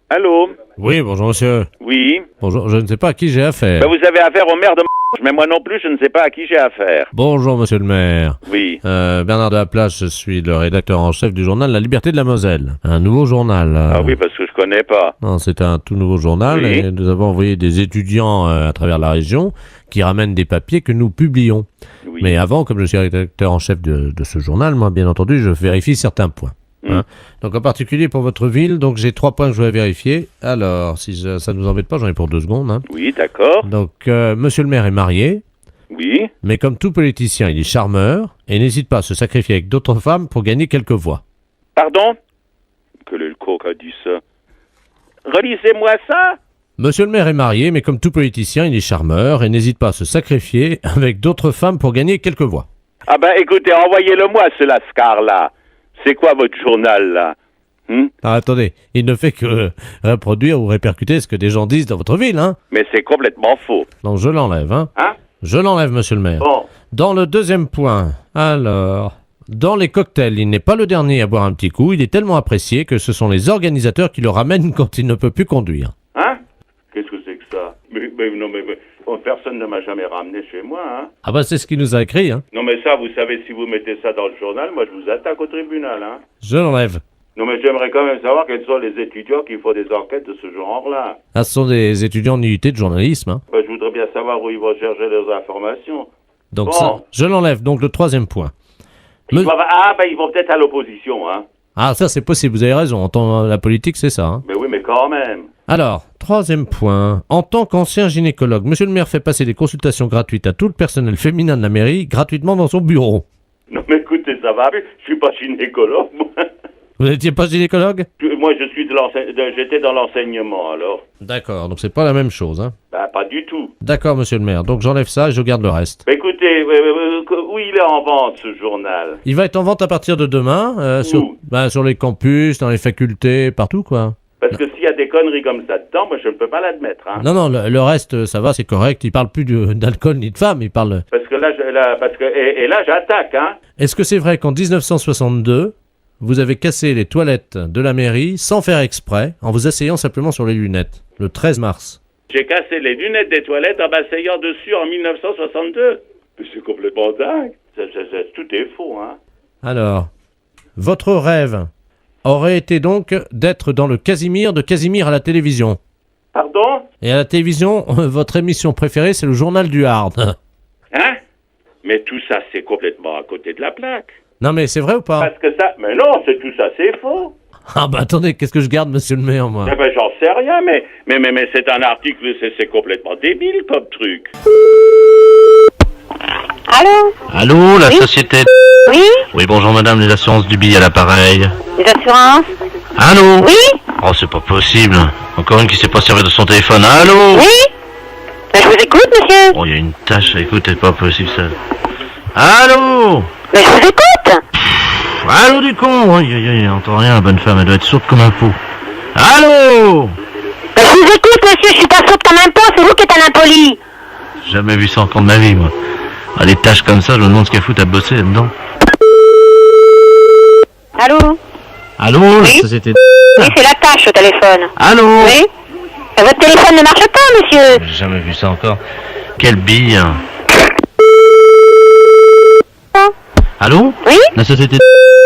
Allô? Oui, bonjour monsieur. Oui. Bonjour, je ne sais pas à qui j'ai affaire. Ben, vous avez affaire au maire de mais moi non plus, je ne sais pas à qui j'ai affaire. Bonjour monsieur le maire. Oui. Bernard de la Place, je suis le rédacteur en chef du journal La Liberté de la Moselle. Un nouveau journal. Ah oui, parce que je connais pas. Non, c'est un tout nouveau journal Oui. et nous avons envoyé des étudiants à travers la région qui ramènent des papiers que nous publions. Oui. Mais avant, comme je suis rédacteur en chef de ce journal, moi bien entendu, je vérifie certains points. Hein. Donc en particulier pour votre ville, donc j'ai 3 points que je dois vérifier. Alors, si ça ne vous embête pas, j'en ai pour 2 secondes. Hein. Oui, d'accord. Donc, monsieur le maire est marié, Oui. mais comme tout politicien, il est charmeur et n'hésite pas à se sacrifier avec d'autres femmes pour gagner quelques voix. Pardon? Quel est le con qui a dit ça? Relisez-moi ça? Monsieur le maire est marié, mais comme tout politicien, il est charmeur et n'hésite pas à se sacrifier avec d'autres femmes pour gagner quelques voix. Ah ben écoutez, envoyez-le-moi ce lascar-là. C'est quoi votre journal, là? Ah, attendez, il ne fait que reproduire ou répercuter ce que des gens disent dans votre ville, hein? Mais c'est complètement faux. Donc je l'enlève, hein? Hein? Je l'enlève, monsieur le maire. Bon. Dans le deuxième point, alors, dans les cocktails, il n'est pas le dernier à boire un petit coup, il est tellement apprécié que ce sont les organisateurs qui le ramènent quand il ne peut plus conduire. Hein? Qu'est-ce que c'est que ça? Mais personne ne m'a jamais ramené chez moi, hein? Ah bah c'est ce qu'il nous a écrit, hein? Non mais ça, vous savez, si vous mettez ça dans le journal, moi je vous attaque au tribunal, hein? Je l'enlève. Non mais j'aimerais quand même savoir quels sont les étudiants qui font des enquêtes de ce genre-là. Ah, ce sont des étudiants en IUT de journalisme, hein? Ben, je voudrais bien savoir où ils vont chercher leurs informations. Donc Bon. ça, je l'enlève. Donc le troisième point. Ils vont peut-être à l'opposition, hein? Ah, ça c'est possible, vous avez raison. En tant la politique, c'est ça, hein? Mais oui, mais quand même. Alors, troisième point. En tant qu'ancien gynécologue, monsieur le maire fait passer des consultations gratuites à tout le personnel féminin de la mairie, gratuitement dans son bureau. Non mais écoutez, ça va, je suis pas gynécologue, moi. Vous n'étiez pas gynécologue? Moi, j'étais dans l'enseignement, alors. D'accord, donc c'est pas la même chose, hein? Ben, pas du tout. D'accord, monsieur le maire. Donc j'enlève ça et je garde le reste. Ben, écoutez, où il est en vente, ce journal? Il va être en vente à partir de demain, sur les campus, dans les facultés, partout, quoi. Parce que s'il y a des conneries comme ça dedans, moi, je ne peux pas l'admettre, hein. Non, le reste, ça va, c'est correct. Il parle plus d'alcool ni de femmes, il parle... Parce que là, là, j'attaque, hein. Est-ce que c'est vrai qu'en 1962, vous avez cassé les toilettes de la mairie sans faire exprès, en vous asseyant simplement sur les lunettes, le 13 mars? J'ai cassé les lunettes des toilettes en m'asseyant dessus en 1962. Mais c'est complètement dingue. Tout est faux, hein. Alors, votre rêve aurait été donc d'être dans le Casimir de Casimir à la télévision. Pardon? Et à la télévision, votre émission préférée, c'est le journal du Hard. Hein? Mais tout ça, c'est complètement à côté de la plaque. Non mais c'est vrai ou pas? Parce que ça... Mais non, tout ça, c'est faux. Ah bah attendez, qu'est-ce que je garde, monsieur le maire, moi? Eh ben, j'en sais rien, mais c'est un article, c'est complètement débile comme truc. Allô? Allô, la Oui. société... Oui? Oui, bonjour madame, les assurances du billet à l'appareil. Les assurances? Allô? Oui? Oh, c'est pas possible. Encore une qui s'est pas servie de son téléphone. Allô? Oui? Ben, je vous écoute, monsieur. Oh, il y a une tâche, écoute, c'est pas possible ça. Allô? Mais je vous écoute. Allô du con? Aïe, aïe, aïe, entend rien, la bonne femme, elle doit être sourde comme un pot. Allô? Ben, je vous écoute, monsieur, je suis pas sourde comme un pot, c'est vous qui êtes un impoli. J'ai jamais vu ça encore de ma vie, moi. Ah, les tâches comme ça, je me demande ce qu'elle fout à bosser là-dedans. Allô? Allô, Oui. la société... Oui, c'est la tâche au téléphone. Allô? Oui? Ben, votre téléphone ne marche pas, monsieur. J'ai jamais vu ça encore. Quelle bille. Allô? Oui? La société...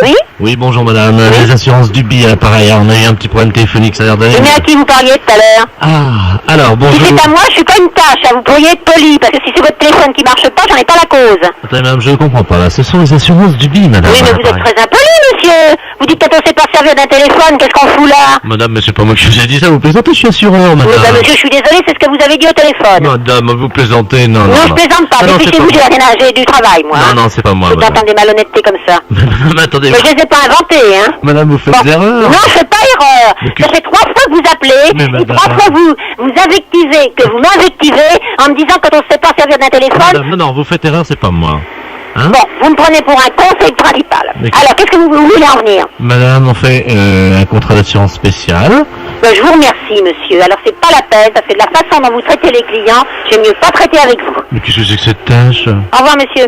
Oui? Oui, bonjour madame, les assurances du billet à l'appareil, on a eu un petit problème téléphonique, ça a l'air d'aller. Mais à qui vous parliez tout à l'heure? Ah, alors Si bonjour. c'est à moi, je suis pas une tâche, hein. Vous pourriez être poli, parce que si c'est votre téléphone qui marche pas, j'en ai pas la cause. Attendez madame, je ne comprends pas là, ce sont les assurances du billet madame. Oui, mais à vous êtes l'appareil. très impoli, monsieur. Vous dites quand on sait pas servir d'un téléphone, qu'est-ce qu'on fout là? Madame, mais c'est pas moi qui vous ai dit ça, vous plaisantez, je suis assureur madame. Oui, ben, monsieur, je suis désolé, c'est ce que vous avez dit au téléphone. Madame, vous plaisantez, non, Non, non. je plaisante pas. Ah, non, c'est Dépêchez-vous, pas j'ai moi. rien à... j'ai du travail, moi. Non, non, c'est pas moi Vous madame. entendez des malhonnêtetés comme ça. Madame, attendez, Mais je les ai pas inventées, hein. madame, vous faites Bon. des erreurs. Non, je fais pas erreur. Mais que- Ça fait 3 fois que vous appelez, Mais et madame- 3 fois vous invectivez, que vous m'invectivez en me disant quand on sait pas servir d'un téléphone. Madame, non, non, vous faites erreur, c'est pas moi. Hein? Bon, vous me prenez pour un conseil principal. Mais- Alors, qu'est-ce que vous voulez en venir? Madame, on fait un contrat d'assurance spécial. Ben, je vous remercie, monsieur. Alors, c'est pas la peine, parce que de la façon dont vous traitez les clients, j'aime mieux pas traiter avec vous. Mais qu'est-ce que c'est que cette tâche? Au revoir, monsieur.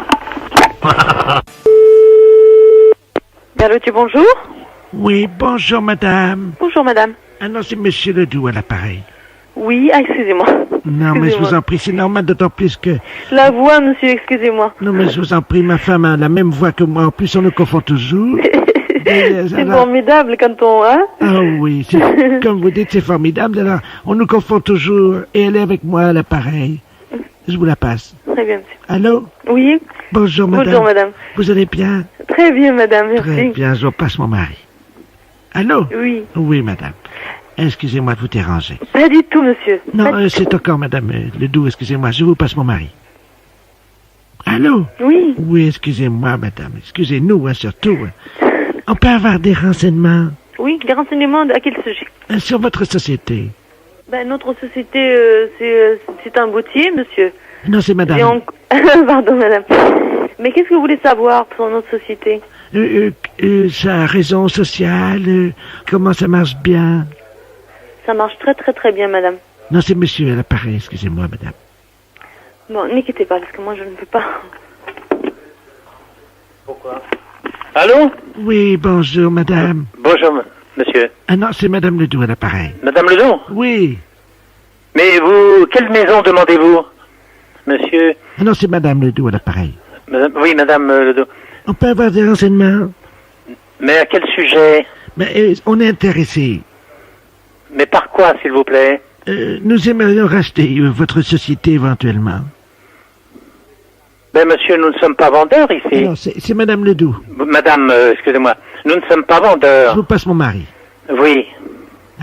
Berlotti, bonjour. Oui, bonjour madame. Bonjour, madame. Ah non, c'est Monsieur Ledoux à l'appareil. Oui, excusez-moi. Non, mais je vous en prie, c'est normal, d'autant plus que... La voix, monsieur, excusez-moi. Non, mais je vous en prie, ma femme a la même voix que moi. En plus, on nous confond toujours. C'est formidable quand on... Hein? Ah oui, comme vous dites, c'est formidable. Alors, on nous confond toujours. Et elle est avec moi à l'appareil. Je vous la passe. Très bien, monsieur. Allô? Oui. Bonjour, madame. Bonjour, madame. Vous allez bien? Très bien, madame, merci. Très bien, je vous passe mon mari. Allô? Oui. Oui, madame. Excusez-moi de vous déranger. Pas du tout, monsieur. Non, c'est encore madame Ledoux, excusez-moi, je vous passe mon mari. Allô? Oui. Oui, excusez-moi, madame. Excusez-nous, hein, surtout. On peut avoir des renseignements Oui, des renseignements à quel sujet? Sur votre société. Ben, notre société, c'est un boutier, monsieur. Non, c'est madame. Pardon, madame. Mais qu'est-ce que vous voulez savoir sur notre société? Sa raison sociale, comment ça marche bien? Ça marche très très très bien, madame. Non, c'est monsieur à l'appareil, excusez-moi, madame. Bon, n'inquiétez pas, parce que moi je ne peux pas. Pourquoi? Allô? Oui, bonjour, madame. Bonjour, monsieur. Ah non, c'est madame Ledoux à l'appareil. Madame Ledoux? Oui. Mais vous, quelle maison demandez-vous, monsieur? Ah non, c'est madame Ledoux à l'appareil. Oui, madame Ledoux. On peut avoir des renseignements? Mais à quel sujet? Mais on est intéressé. Mais par quoi, s'il vous plaît? Nous aimerions racheter votre société éventuellement. Ben, monsieur, nous ne sommes pas vendeurs ici. Non, c'est madame Ledoux. Madame, excusez-moi. Nous ne sommes pas vendeurs. Je vous passe mon mari. Oui.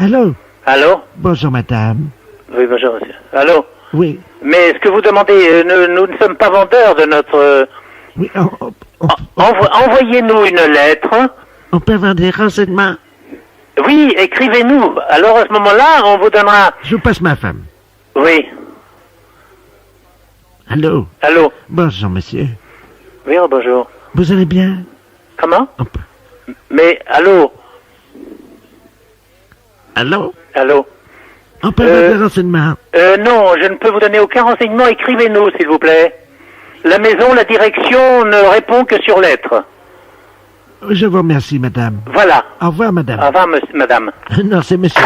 Allô? Allô? Bonjour, madame. Oui, bonjour, monsieur. Allô? Oui. Mais ce que vous demandez, nous ne sommes pas vendeurs de notre... Oui, envoyez-nous une lettre. On peut avoir des renseignements? Oui, écrivez-nous. Alors, à ce moment-là, on vous donnera... Je vous passe ma femme. Oui. Allô? Allô? Bonjour, monsieur. Oui, bonjour. Vous allez bien? Comment? Mais, allô? Allô? Allô? On peut avoir des renseignements? Non, je ne peux vous donner aucun renseignement. Écrivez-nous, s'il vous plaît. La maison, la direction ne répond que sur lettre. Je vous remercie, madame. Voilà. Au revoir, madame. Au revoir, madame. Non, c'est monsieur.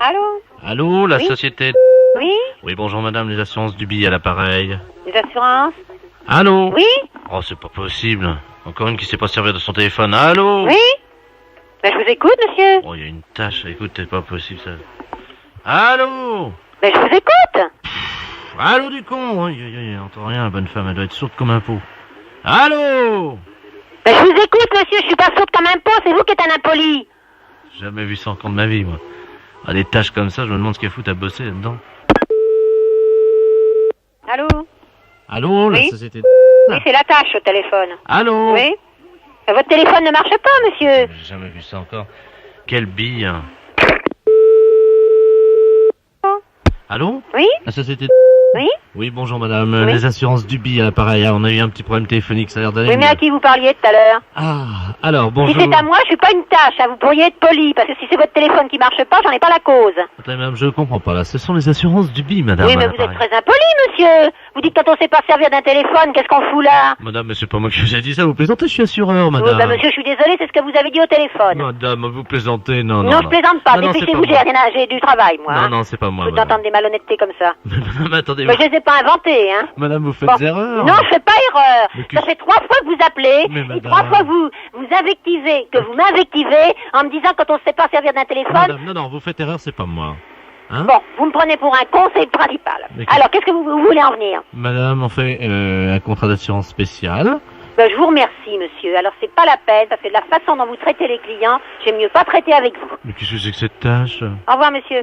Allô? Allô, la Oui? société... Oui? Oui, bonjour madame, les assurances du billet à l'appareil. Les assurances? Allô? Oui? Oh, c'est pas possible. Encore une qui sait pas servir de son téléphone. Allô? Oui? Ben, je vous écoute, monsieur. Oh, il y a une tâche. Écoute, c'est pas possible, ça. Allô? Ben, je vous écoute. Allô du con? Oui, entend rien, la bonne femme, elle doit être sourde comme un pot. Allô? Ben, je vous écoute, monsieur, je suis pas sourde comme un pot, c'est vous qui êtes un impoli. J'ai jamais vu ça encore de ma vie, moi. Ah, des tâches comme ça, je me demande ce qu'elle fout à bosser là-dedans. Allô? Allô, la Oui? société... Oui, c'est la tâche au téléphone. Allô? Oui? Ben, votre téléphone ne marche pas, monsieur. J'ai jamais vu ça encore. Quelle bille, hein. Allô? Oui? La société... Oui? Oui, bonjour madame. Oui? Les assurances du billet à l'appareil. Ah, on a eu un petit problème téléphonique, ça a l'air d'aller Oui, mais mieux. à qui vous parliez tout à l'heure? Ah, alors, bonjour. Si c'est à moi, je suis pas une tâche, hein, vous pourriez être poli, parce que si c'est votre téléphone qui marche pas, j'en ai pas la cause. Attendez, madame, je comprends pas là. Ce sont les assurances du billet, madame. Oui, à mais vous êtes l'appareil. très impoli, monsieur. Vous dites quand on sait pas servir d'un téléphone, qu'est-ce qu'on fout là? Madame, mais c'est pas moi qui vous ai dit ça. Vous plaisantez, je suis assureur, madame. Oui, bah, monsieur, je suis désolé, c'est ce que vous avez dit au téléphone. Madame, vous plaisantez, non, non. Non, je plaisante pas, Non, non, c'est dépêchez-vous, pas j'ai moi. rien à... j'ai du travail, moi. Non, hein. non, c'est pas moi, Faut madame. d'entendre des malhonnêtetés comme ça. Madame, attendez. Mais je les ai pas inventées, hein. Madame, vous faites Bon. erreur. Non, je fais pas erreur. Mais Ça fait 3 fois que vous appelez, Mais et madame. 3 fois que vous invectivez, que vous m'invectivez en me disant quand on sait pas servir d'un téléphone. Madame, non, non, vous faites erreur, c'est pas moi. Hein? Bon, vous me prenez pour un con, c'est le principal. Mais Alors, qu'est-ce que vous voulez en venir? Madame, on fait un contrat d'assurance spécial. Ben, je vous remercie, monsieur. Alors, c'est pas la peine, parce que de la façon dont vous traitez les clients, j'aime mieux pas traiter avec vous. Mais qu'est-ce que c'est que cette tâche? Au revoir, monsieur.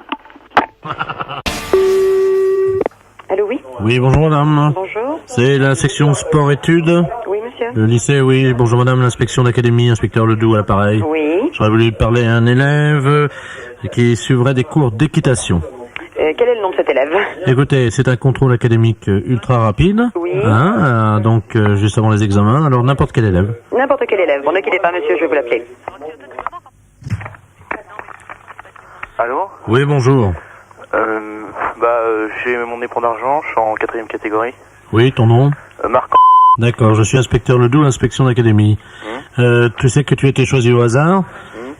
Allô, oui? Oui, bonjour madame. Bonjour. C'est la section sport-études. Oui, monsieur. Le lycée, oui. Bonjour madame, l'inspection d'académie, inspecteur Ledoux à l'appareil. Oui. J'aurais voulu parler à un élève qui suivrait des cours d'équitation. Quel est le nom de cet élève? Écoutez, c'est un contrôle académique ultra rapide. Oui. Hein, donc, juste avant les examens. Alors, n'importe quel élève. N'importe quel élève. Bon, ne quittez pas, monsieur, je vais vous l'appeler. Allô? Oui, bonjour. J'ai mon dépôt d'argent, je suis en 4e catégorie. Oui, ton nom? Marc. D'accord, je suis inspecteur Ledoux, inspection d'académie. Tu sais que tu as été choisi au hasard?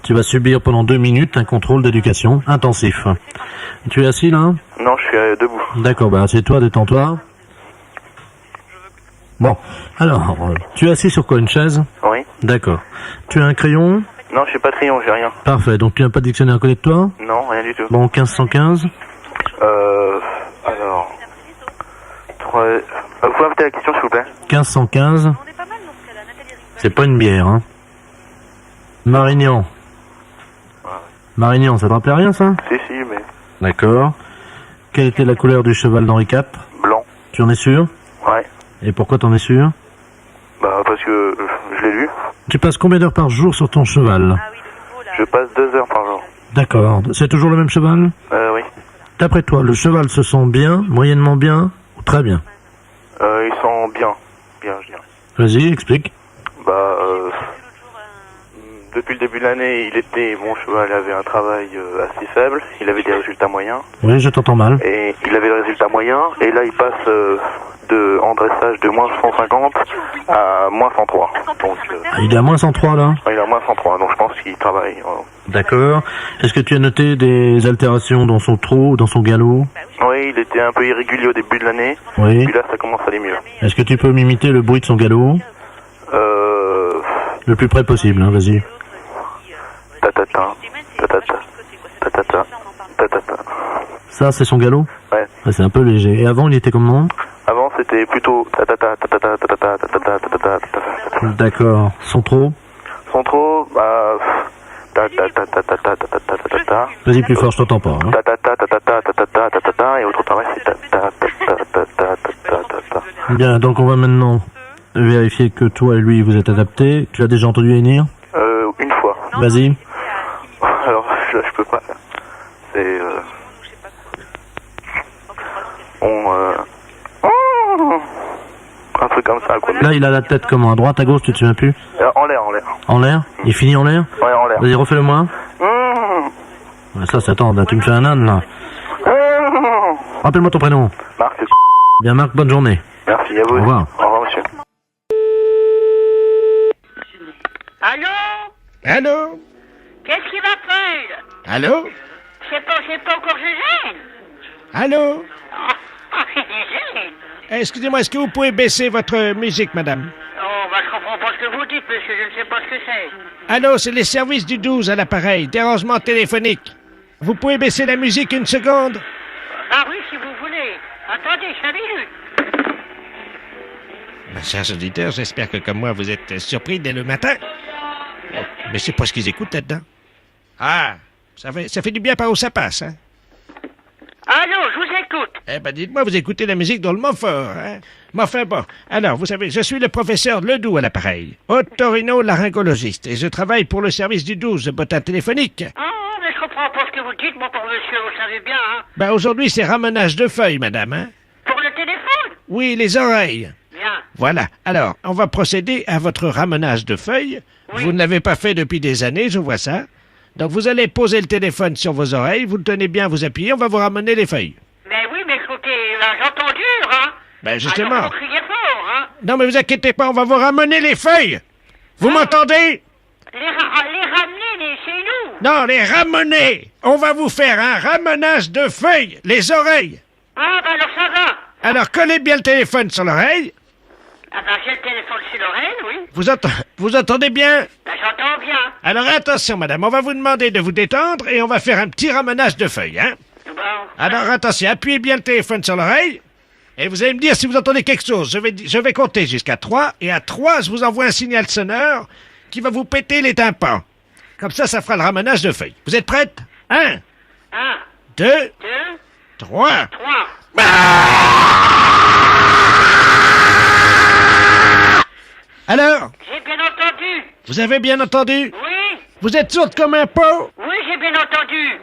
Tu vas subir pendant 2 minutes un contrôle d'éducation intensif. Tu es assis là? Non, je suis debout. D'accord, bah assieds-toi, détends-toi. Bon, alors, tu es assis sur quoi, une chaise? Oui. D'accord. Tu as un crayon? Non, je suis pas crayon, j'ai rien. Parfait, donc tu n'as pas de dictionnaire à côté de toi? Non, rien du tout. Bon, 1515? Alors... vous pouvez répéter la question, s'il vous plaît? 1515? C'est pas une bière, hein? Marignan. Marignan, ça te rappelait rien, ça? Si, mais... D'accord. Quelle était la couleur du cheval d'Henri IV? Blanc. Tu en es sûr? Ouais. Et pourquoi t'en es sûr? Bah, parce que je l'ai lu. Tu passes combien d'heures par jour sur ton cheval? Je passe 2 heures par jour. D'accord. C'est toujours le même cheval? Oui. D'après toi, le cheval se sent bien, moyennement bien ou très bien? Ils sont bien. Bien, je dirais. Vas-y, explique. Bah, depuis le début de l'année, mon cheval avait un travail assez faible, il avait des résultats moyens. Oui, je t'entends mal. Et il avait des résultats moyens, et là il passe en dressage de moins 150 à moins 103. Donc, Il est à moins 103 là? il est à moins 103, donc je pense qu'il travaille. D'accord. Est-ce que tu as noté des altérations dans son trot ou dans son galop? Oui, il était un peu irrégulier au début de l'année, Oui. puis là ça commence à aller mieux. Est-ce que tu peux m'imiter le bruit de son galop? Le plus près possible, hein, vas-y. Tatata, tatata, tatata, tatata. Ça, c'est son galop? Ouais. C'est un peu léger. Et avant, il était comment? Avant, c'était plutôt tatata, tatata, tatata, tatata, tatata, tatata. D'accord. Son trot? Son trot, bah... tatata, tatata, tatata, tatata. Vas-y plus fort, je t'entends pas. Hein. Tatata, tatata, tatata, tatata, et autre travail, c'est tatata, tatata, tatata, tatata. Bien, donc on va maintenant vérifier que toi et lui, vous êtes adaptés. Tu as déjà entendu Énir? Une fois. Vas-y. Alors, je peux pas. C'est... un truc comme ça, quoi. Là, il a la tête comment? À droite, à gauche, tu te souviens plus? En l'air, en l'air. En l'air? Il finit en l'air? Ouais, en l'air. Vas-y, refais-le-moi. Ouais, ça, attends, là, tu me fais un âne, là. Rappelle-moi ton prénom. Marc. Bien, Marc, bonne journée. Merci à vous. Au revoir. Au revoir, monsieur. Allô? Allô? Qu'est-ce qui m'appelle? Allô? C'est pas encore Eugène? Allô? Eugène? Excusez-moi, est-ce que vous pouvez baisser votre musique, madame? Oh, bah je comprends pas ce que vous dites, monsieur, je ne sais pas ce que c'est. Allô, c'est les services du 12 à l'appareil, dérangement téléphonique. Vous pouvez baisser la musique une seconde? Ah oui, si vous voulez. Attendez, 5 minutes. Mes chers auditeurs, j'espère que comme moi, vous êtes surpris dès le matin. Mais c'est pas ce qu'ils écoutent là-dedans. Ah, ça fait du bien par où ça passe, hein? Allô, je vous écoute. Eh ben, dites-moi, vous écoutez la musique drôlement fort, hein? Mais enfin, bon. Alors, vous savez, je suis le professeur Ledoux à l'appareil, otorino-laryngologiste, et je travaille pour le service du 12 de bottin téléphonique. Ah, mais je comprends pas ce que vous dites, mon pauvre monsieur, vous savez bien, hein? Ben, aujourd'hui, c'est ramenage de feuilles, madame, hein? Pour le téléphone? Oui, les oreilles. Bien. Voilà. Alors, on va procéder à votre ramenage de feuilles. Oui. Vous ne l'avez pas fait depuis des années, je vois ça. Donc, vous allez poser le téléphone sur vos oreilles, vous le tenez bien, vous appuyez, on va vous ramener les feuilles. Mais oui, mais écoutez, là, j'entends dur, hein? Ben, justement. Alors, vous criez fort, hein? Non, mais vous inquiétez pas, on va vous ramener les feuilles. Vous m'entendez? Les ramener chez nous? Non, les ramener. On va vous faire un ramenage de feuilles, les oreilles. Ah, ben alors ça va. Alors, collez bien le téléphone sur l'oreille. Ah ben, j'ai le téléphone sur l'oreille, oui. Vous entendez bien? Ben, j'entends bien. Alors, attention, madame, on va vous demander de vous détendre et on va faire un petit ramenage de feuilles, hein? Bon. Alors, attention, appuyez bien le téléphone sur l'oreille et vous allez me dire si vous entendez quelque chose. Je vais compter jusqu'à 3 et à 3, je vous envoie un signal sonore qui va vous péter les tympans. Comme ça fera le ramenage de feuilles. Vous êtes prête? 1, 2, 3. Alors? J'ai bien entendu. Vous avez bien entendu? Oui. Vous êtes sourde comme un pot? Oui, j'ai bien entendu.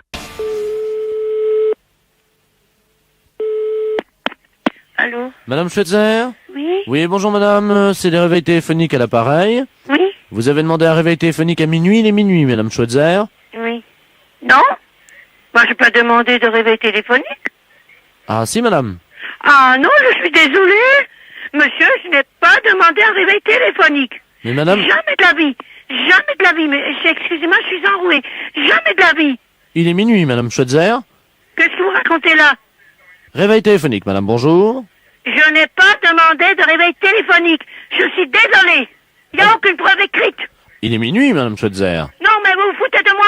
Allô? Madame Schweitzer? Oui? Oui, bonjour madame, c'est les réveils téléphoniques à l'appareil. Oui? Vous avez demandé un réveil téléphonique à minuit, il est minuit, madame Schweitzer. Oui. Non? Moi, j'ai pas demandé de réveil téléphonique. Ah si madame. Ah non, je suis désolée. Monsieur, je n'ai pas demandé un réveil téléphonique. Mais madame... Jamais de la vie. Jamais de la vie, mais excusez-moi, je suis enrouée. Jamais de la vie. Il est minuit, Madame Schweitzer. Qu'est-ce que vous racontez là? Réveil téléphonique, Madame, bonjour. Je n'ai pas demandé de réveil téléphonique. Je suis désolée. Il n'y a aucune preuve écrite. Il est minuit, Madame Schweitzer. Non, mais vous vous foutez de moi?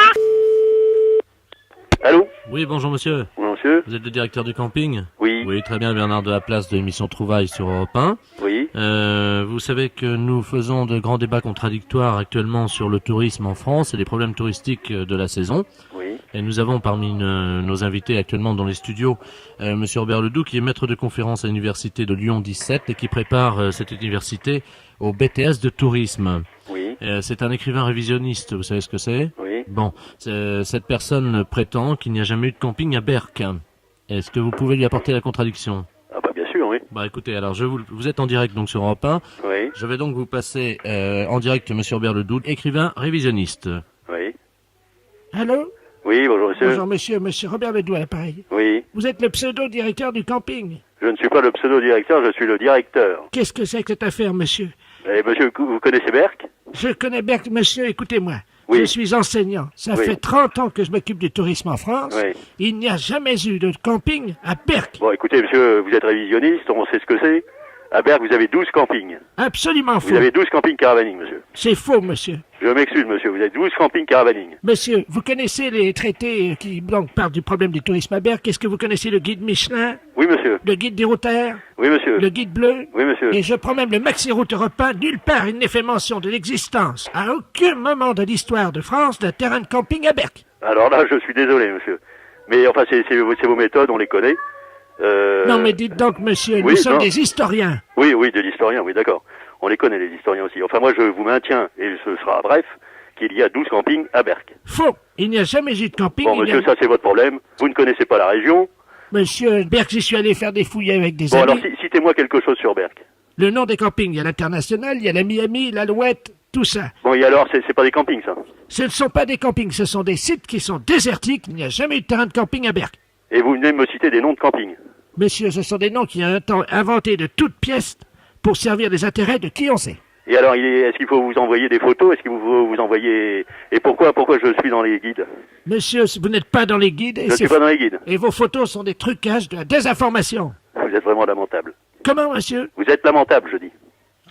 Allô? Oui, bonjour monsieur. Oui, monsieur? Vous êtes le directeur du camping? Oui. Oui, très bien, Bernard de la Place de l'émission Trouvailles sur Europe 1. Oui. Vous savez que nous faisons de grands débats contradictoires actuellement sur le tourisme en France et les problèmes touristiques de la saison. Oui. Et nous avons parmi nos invités actuellement dans les studios monsieur Robert Ledoux, qui est maître de conférence à l'université de Lyon 17 et qui prépare cette université au BTS de tourisme. Oui. C'est un écrivain révisionniste, vous savez ce que c'est? Oui. Bon, cette personne prétend qu'il n'y a jamais eu de camping à Berck. Est-ce que vous pouvez lui apporter la contradiction? Ah bah bien sûr, oui. Bah écoutez, alors vous êtes en direct donc sur Europe 1. Oui. Je vais donc vous passer en direct monsieur Robert Ledoux, écrivain révisionniste. Oui. Allô? Oui, bonjour monsieur. Bonjour monsieur Robert Ledoux à l'appareil. Oui. Vous êtes le pseudo-directeur du camping. Je ne suis pas le pseudo-directeur, je suis le directeur. Qu'est-ce que c'est que cette affaire, monsieur? Eh monsieur, vous connaissez Berck? Je connais Berck, monsieur, écoutez-moi. Oui. Je suis enseignant. Ça Oui. fait 30 ans que je m'occupe du tourisme en France. Oui. Il n'y a jamais eu de camping à Berck. Bon, écoutez monsieur, vous êtes révisionniste, on sait ce que c'est. À Berck, vous avez 12 campings. Absolument faux. Vous avez 12 campings caravaning, monsieur. C'est faux, monsieur. Je m'excuse, monsieur, vous avez 12 campings caravaning. Monsieur, vous connaissez les traités qui donc parlent du problème du tourisme à Berck? Est-ce que vous connaissez le guide Michelin? Oui, monsieur. Le guide des routaires? Oui, monsieur. Le guide bleu? Oui, monsieur. Et je prends même le Maxi-Route européen. Nulle part il n'est fait mention de l'existence, à aucun moment de l'histoire de France, d'un terrain de camping à Berck. Alors là, je suis désolé, monsieur. Mais enfin, c'est vos méthodes, on les connaît. Non, mais dites donc, monsieur, nous oui, sommes non. des historiens. Oui, de l'historien, oui, d'accord. On les connaît, les historiens aussi. Enfin, moi, je vous maintiens, et ce sera bref, qu'il y a 12 campings à Berck. Faux. Il n'y a jamais eu de camping. Bon, monsieur, ça, c'est votre problème. Vous ne connaissez pas la région. Monsieur, Berck, j'y suis allé faire des fouilles avec des Bon, amis. alors, citez-moi quelque chose sur Berck. Le nom des campings, il y a l'International, il y a la Miami, l'Alouette, tout ça. Bon, et alors, c'est pas des campings, ça? Ce ne sont pas des campings, ce sont des sites qui sont désertiques. Il n'y a jamais eu de terrain de camping à Berck. Et vous venez me citer des noms de campings. Monsieur, ce sont des noms qui ont un temps inventés de toutes pièces pour servir les intérêts de qui on sait. Et alors, est-ce qu'il faut vous envoyer des photos? Est-ce qu'il faut vous envoyer... Et pourquoi je suis dans les guides? Monsieur, vous n'êtes pas dans les guides. Je ne suis pas dans les guides. Et vos photos sont des trucages, de la désinformation. Vous êtes vraiment lamentable. Comment, monsieur? Vous êtes lamentable, je dis.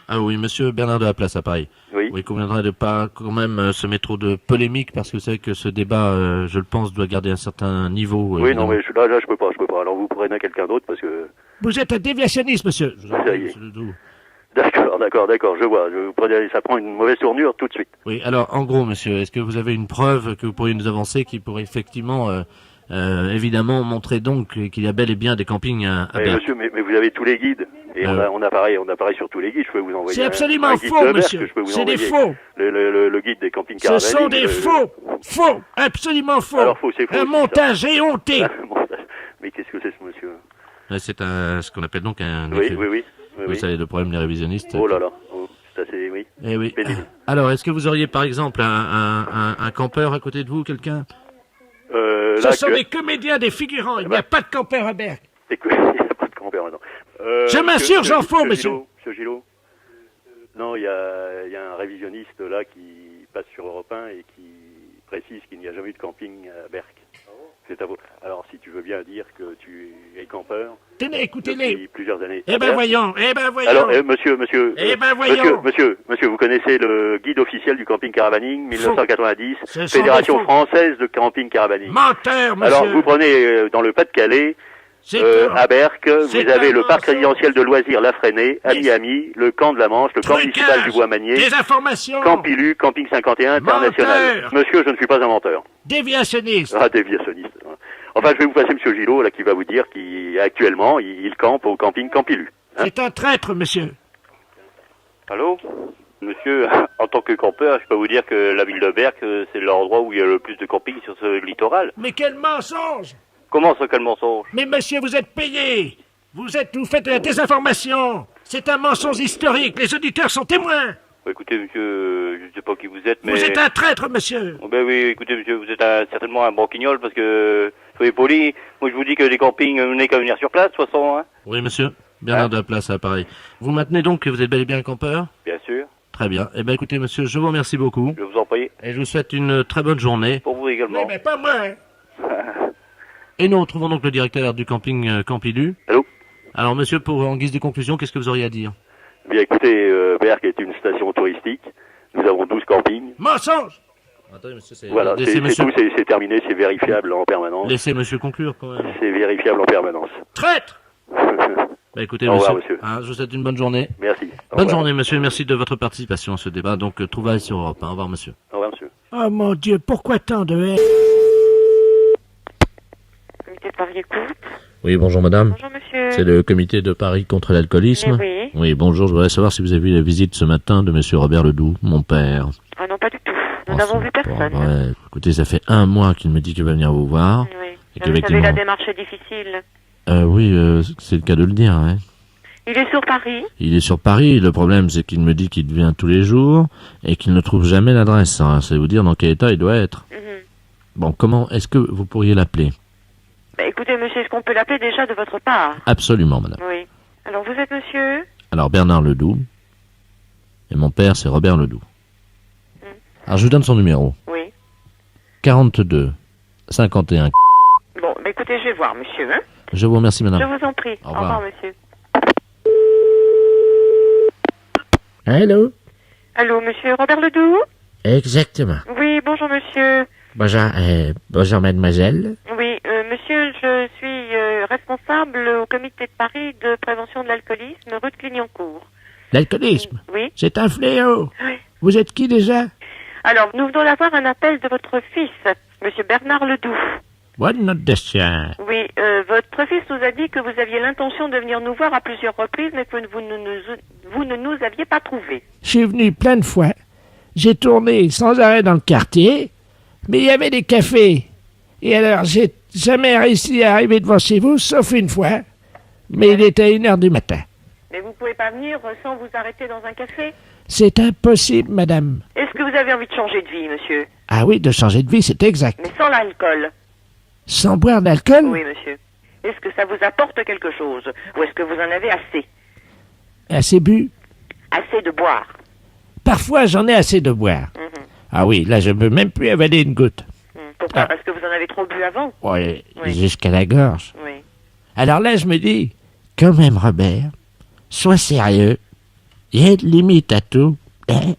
Ah oui, monsieur Bernard de la Place, à Paris. Oui. Il conviendrait de pas quand même se mettre trop de polémique parce que c'est que ce débat, je le pense, doit garder un certain niveau. Oui, évidemment. non, mais là, je peux pas. Alors, vous prenez quelqu'un d'autre parce que... Vous êtes un déviationniste, monsieur. Ça y est. D'accord, je vois. Ça prend une mauvaise tournure tout de suite. Oui, alors, en gros, monsieur, est-ce que vous avez une preuve que vous pourriez nous avancer qui pourrait effectivement, évidemment, montrer donc qu'il y a bel et bien des campings à Berck? Monsieur, mais vous avez tous les guides. Et on a pareil sur tous les guides. Je peux vous envoyer C'est absolument un guide faux, de Berck, monsieur. je peux vous C'est des envoyer faux. Le guide des campings Ce caravaning. sont des faux. Faux. Absolument faux. Alors, faux, c'est faux. Un montage éhonté. Mais qu'est-ce que c'est, ce monsieur? C'est ce qu'on appelle donc un... Oui. Vous savez, le problème des révisionnistes. Oh là là. Ça, c'est... Oui. Eh oui. Pénible. Alors, est-ce que vous auriez, par exemple, un campeur à côté de vous, quelqu'un? Ce sont des comédiens, des figurants. Il n'y a pas de campeur à Berck. Il n'y a pas de campeur, non. Je m'assure, j'en fous, monsieur. Monsieur Gillot. Non, il y a un révisionniste là qui passe sur Europe 1 et qui précise qu'il n'y a jamais eu de camping à Berck. C'est à vous. Alors, si tu veux bien dire que tu es campeur. Tenez, écoutez-les. Depuis plusieurs années. Eh ben voyons. Alors, monsieur. Eh ben voyons. Monsieur, vous connaissez le guide officiel du camping caravaning 1990, Ce sont Fédération des faux. française de camping caravaning. Menteur, monsieur. Alors, vous prenez dans le Pas-de-Calais. À Berck, vous avez le parc résidentiel de loisirs La Freinée, à Miami, le camp de la Manche, le camp municipal du Bois-Magnier, des informations, Campilu, Camping 51, International. Menteur. Monsieur, je ne suis pas un menteur. Déviationniste. Ah, déviationniste. Enfin, je vais vous passer Monsieur Gillot, là, qui va vous dire qu'actuellement, il campe au camping Campilu. C'est un traître, monsieur. Allô? Monsieur, en tant que campeur, je peux vous dire que la ville de Berck, c'est l'endroit où il y a le plus de camping sur ce littoral. Mais quel mensonge! Comment ça, quel mensonge? Mais monsieur, vous êtes payé. Vous faites de la désinformation. C'est un mensonge historique. Les auditeurs sont témoins. Écoutez, monsieur, je ne sais pas qui vous êtes, mais... Vous êtes un traître, monsieur. Oh, ben oui, écoutez, monsieur, vous êtes certainement un banquignol, parce que, soyez poli, moi je vous dis que les campings, vous n'avez qu'à venir sur place, de toute façon, hein. Oui, monsieur. Bernard de la Place, à Paris. Vous maintenez donc que vous êtes bel et bien un campeur? Bien sûr. Très bien. Eh bien, écoutez, monsieur, je vous remercie beaucoup. Je vous en prie. Et je vous souhaite une très bonne journée. Pour vous également. Mais pas moi. Et nous retrouvons donc le directeur du camping Campilu. Allô? Alors, monsieur, en guise de conclusion, qu'est-ce que vous auriez à dire? Bien écoutez, Berck est une station touristique. Nous avons 12 campings. Mensonge! Attendez, monsieur, Voilà, c'est tout, c'est terminé, c'est vérifiable en permanence. Laissez monsieur conclure, quand même. C'est vérifiable en permanence. Traître! Bah écoutez, Au revoir, monsieur. monsieur. Je vous souhaite une bonne journée. Merci. Au Bonne revoir. journée, monsieur. Merci de votre participation à ce débat. Donc, trouvailles sur Europe 1. Au revoir, monsieur. Au revoir, monsieur. Oh mon Dieu, pourquoi tant de haine? Comité de Paris écoute. Oui, bonjour, madame. Bonjour, monsieur. C'est le comité de Paris contre l'alcoolisme. Oui. Oui, bonjour. Je voudrais savoir si vous avez vu la visite ce matin de monsieur Robert Ledoux, mon père. Ah non, pas du tout. Nous n'avons vu personne. Ouais. Écoutez, ça fait 1 mois qu'il me dit qu'il va venir vous voir. Oui. Et Vous savez, qu'effectivement... la démarche est difficile. Oui, c'est le cas de le dire, hein. Il est sur Paris. Il est sur Paris. Le problème, c'est qu'il me dit qu'il vient tous les jours et qu'il ne trouve jamais l'adresse. Hein. C'est vous dire dans quel état il doit être. Bon, comment est-ce que vous pourriez l'appeler? Bah, écoutez, monsieur, est-ce qu'on peut l'appeler déjà de votre part? Absolument, madame. Oui. Alors, vous êtes monsieur? Alors, Bernard Ledoux. Et mon père, c'est Robert Ledoux. Alors, je vous donne son numéro. Oui. 42 51. Bon, bah, écoutez, je vais voir, monsieur. Hein? Je vous remercie, madame. Je vous en prie. Au revoir. monsieur. Allô? Allô, monsieur Robert Ledoux? Exactement. Oui, bonjour, monsieur. Bonjour, mademoiselle. Oui, monsieur, je suis responsable au comité de Paris de prévention de l'alcoolisme, rue de Clignancourt. L'alcoolisme? Oui. C'est un fléau. Oui. Vous êtes qui déjà? Alors, nous venons d'avoir un appel de votre fils, monsieur Bernard Ledoux. What not the chien? Oui, votre fils nous a dit que vous aviez l'intention de venir nous voir à plusieurs reprises, mais que vous ne nous aviez pas trouvés. Je suis venu plein de fois. J'ai tourné sans arrêt dans le quartier, mais il y avait des cafés. Et alors, j'ai jamais réussi à arriver devant chez vous, sauf une fois. Mais il était 1h du matin. Mais vous pouvez pas venir sans vous arrêter dans un café? C'est impossible, madame. Est-ce que vous avez envie de changer de vie, monsieur? Ah oui, de changer de vie, c'est exact. Mais sans l'alcool? Sans boire d'alcool? Oui, monsieur. Est-ce que ça vous apporte quelque chose? Ou est-ce que vous en avez assez? Assez bu? Assez de boire? Parfois, j'en ai assez de boire. Ah oui, là, je ne peux même plus avaler une goutte. Pourquoi? Parce que vous en avez trop bu avant? Oui, jusqu'à la gorge. Oui. Alors là, je me dis, quand même, Robert, sois sérieux. Il y a une limite à tout. Hein?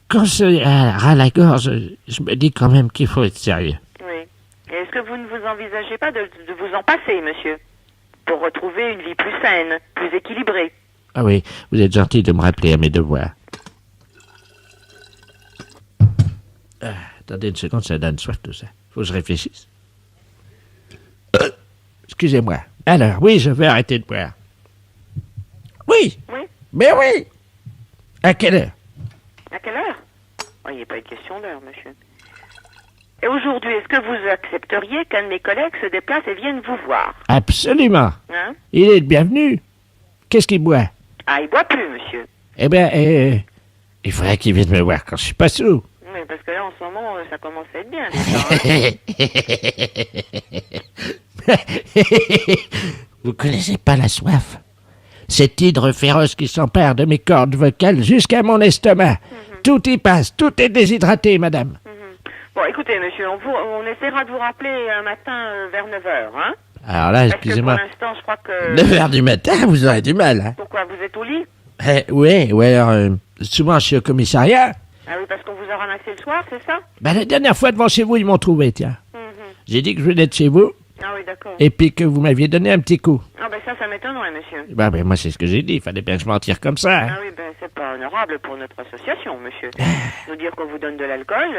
Quand c'est à la gorge, je me dis quand même qu'il faut être sérieux. Oui. Et est-ce que vous ne vous envisagez pas de vous en passer, monsieur? Pour retrouver une vie plus saine, plus équilibrée? Ah oui, vous êtes gentil de me rappeler à mes devoirs. Attendez une seconde, ça donne soif tout ça. Faut que je réfléchisse. Excusez-moi. Alors, oui, je vais arrêter de boire. Oui. Oui. Mais oui. À quelle heure? À quelle heure? Oh, il n'est pas une question d'heure, monsieur. Et aujourd'hui, est-ce que vous accepteriez qu'un de mes collègues se déplace et vienne vous voir? Absolument. Hein? Il est le bienvenu. Qu'est-ce qu'il boit? Ah, il boit plus, monsieur. Eh bien, il faudrait qu'il vienne me voir quand je suis pas sous. Oui, parce que là, en ce moment, ça commence à être bien, déjà. Vous connaissez pas la soif? Cette hydre féroce qui s'empare de mes cordes vocales jusqu'à mon estomac. Tout y passe, tout est déshydraté, madame. Bon, écoutez, monsieur, on essaiera de vous rappeler un matin vers 9h, hein? Alors là, excusez-moi. Parce que pour l'instant, je crois que... 9h du matin, vous aurez du mal, hein? Pourquoi, vous êtes au lit? Oui, alors, souvent je suis au commissariat. Ah oui, parce qu'on vous a ramassé le soir, c'est ça? La dernière fois devant chez vous, ils m'ont trouvé, tiens. J'ai dit que je venais de chez vous. Ah oui, d'accord. Et puis que vous m'aviez donné un petit coup. Ah ben ça m'étonnerait, monsieur. Ben moi, c'est ce que j'ai dit. Il fallait bien que je m'en tire comme ça. Hein. Ah oui, ben c'est pas honorable pour notre association, monsieur. Nous dire qu'on vous donne de l'alcool,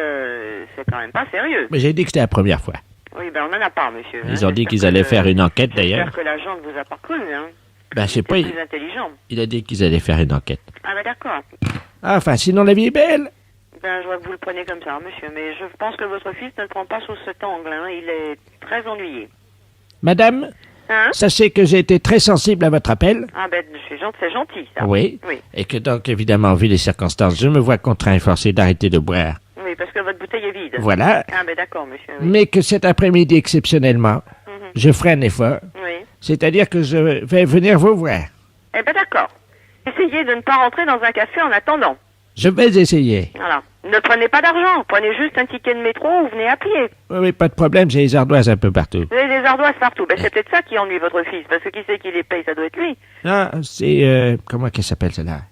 c'est quand même pas sérieux. Mais j'ai dit que c'était la première fois. Oui, ben on en a pas, monsieur. Ils ont dit qu'ils allaient faire une enquête, d'ailleurs. J'espère que l'agent ne vous a pas cru, hein. Ben, je sais pas. C'est plus intelligent. Il a dit qu'ils allaient faire une enquête. Ah ben d'accord. Enfin, sinon la vie est belle. Ben, je vois que vous le prenez comme ça, monsieur, mais je pense que votre fils ne le prend pas sous cet angle, hein. Il est très ennuyé. Madame, Hein? sachez que j'ai été très sensible à votre appel. Ah ben, c'est gentil, ça. Oui. Oui. Et que donc, évidemment, vu les circonstances, je me vois contraint et forcé d'arrêter de boire. Oui, parce que votre bouteille est vide. Voilà. Ah ben d'accord, monsieur. Oui. Mais que cet après-midi, exceptionnellement, je ferai un effort. Oui. C'est-à-dire que je vais venir vous voir. Eh ben d'accord. Essayez de ne pas rentrer dans un café en attendant. Je vais essayer. Voilà. Ne prenez pas d'argent, prenez juste un ticket de métro ou venez à pied. Oui, pas de problème, j'ai les ardoises un peu partout. Vous avez des ardoises partout. Ben, c'est peut-être ça qui ennuie votre fils, parce que qui c'est qui les paye, ça doit être lui. Ah, c'est... comment qu'elle s'appelle, celle-là?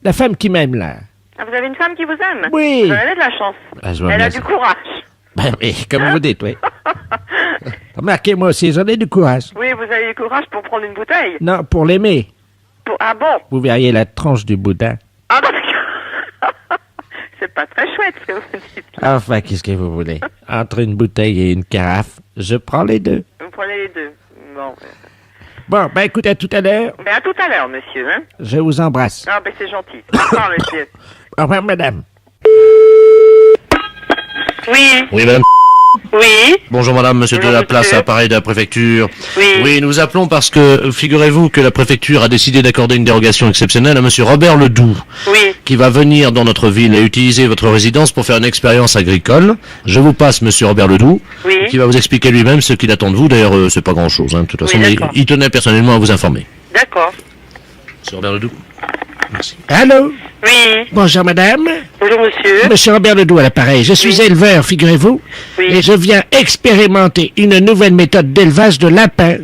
La femme qui m'aime, là. Ah, vous avez une femme qui vous aime? Oui. Vous avez de la chance. Ah, je vois Elle bien a ça. du courage. Ben oui, comme vous dites, oui. Remarquez, moi aussi, j'en ai du courage. Oui, vous avez du courage pour prendre une bouteille. Non, pour l'aimer. Ah bon? Vous verriez la tranche du boudin. Ah bah, c'est pas très chouette ce que vous dites. Enfin, qu'est-ce que vous voulez? Entre une bouteille et une carafe, je prends les deux. Vous prenez les deux. Bon. Bon, ben écoutez, à tout à l'heure. Ben à tout à l'heure, monsieur. Hein? Je vous embrasse. Ah ben c'est gentil. Au revoir, monsieur. Au revoir, madame. Oui. Oui, madame. Oui. Bonjour madame, monsieur de la place, appareil de la préfecture. Oui. Nous appelons parce que, figurez-vous que la préfecture a décidé d'accorder une dérogation exceptionnelle à monsieur Robert Ledoux. Oui. Qui va venir dans notre ville et utiliser votre résidence pour faire une expérience agricole. Je vous passe monsieur Robert Ledoux. Oui. Qui va vous expliquer lui-même ce qu'il attend de vous. D'ailleurs, c'est pas grand chose, hein. De toute façon, mais d'accord. il tenait personnellement à vous informer. D'accord. Monsieur Robert Ledoux. Merci. Allô? Oui. Bonjour, madame. Bonjour, monsieur. Monsieur Robert Ledoux à l'appareil. Je suis éleveur, figurez-vous. Oui. Et je viens expérimenter une nouvelle méthode d'élevage de lapins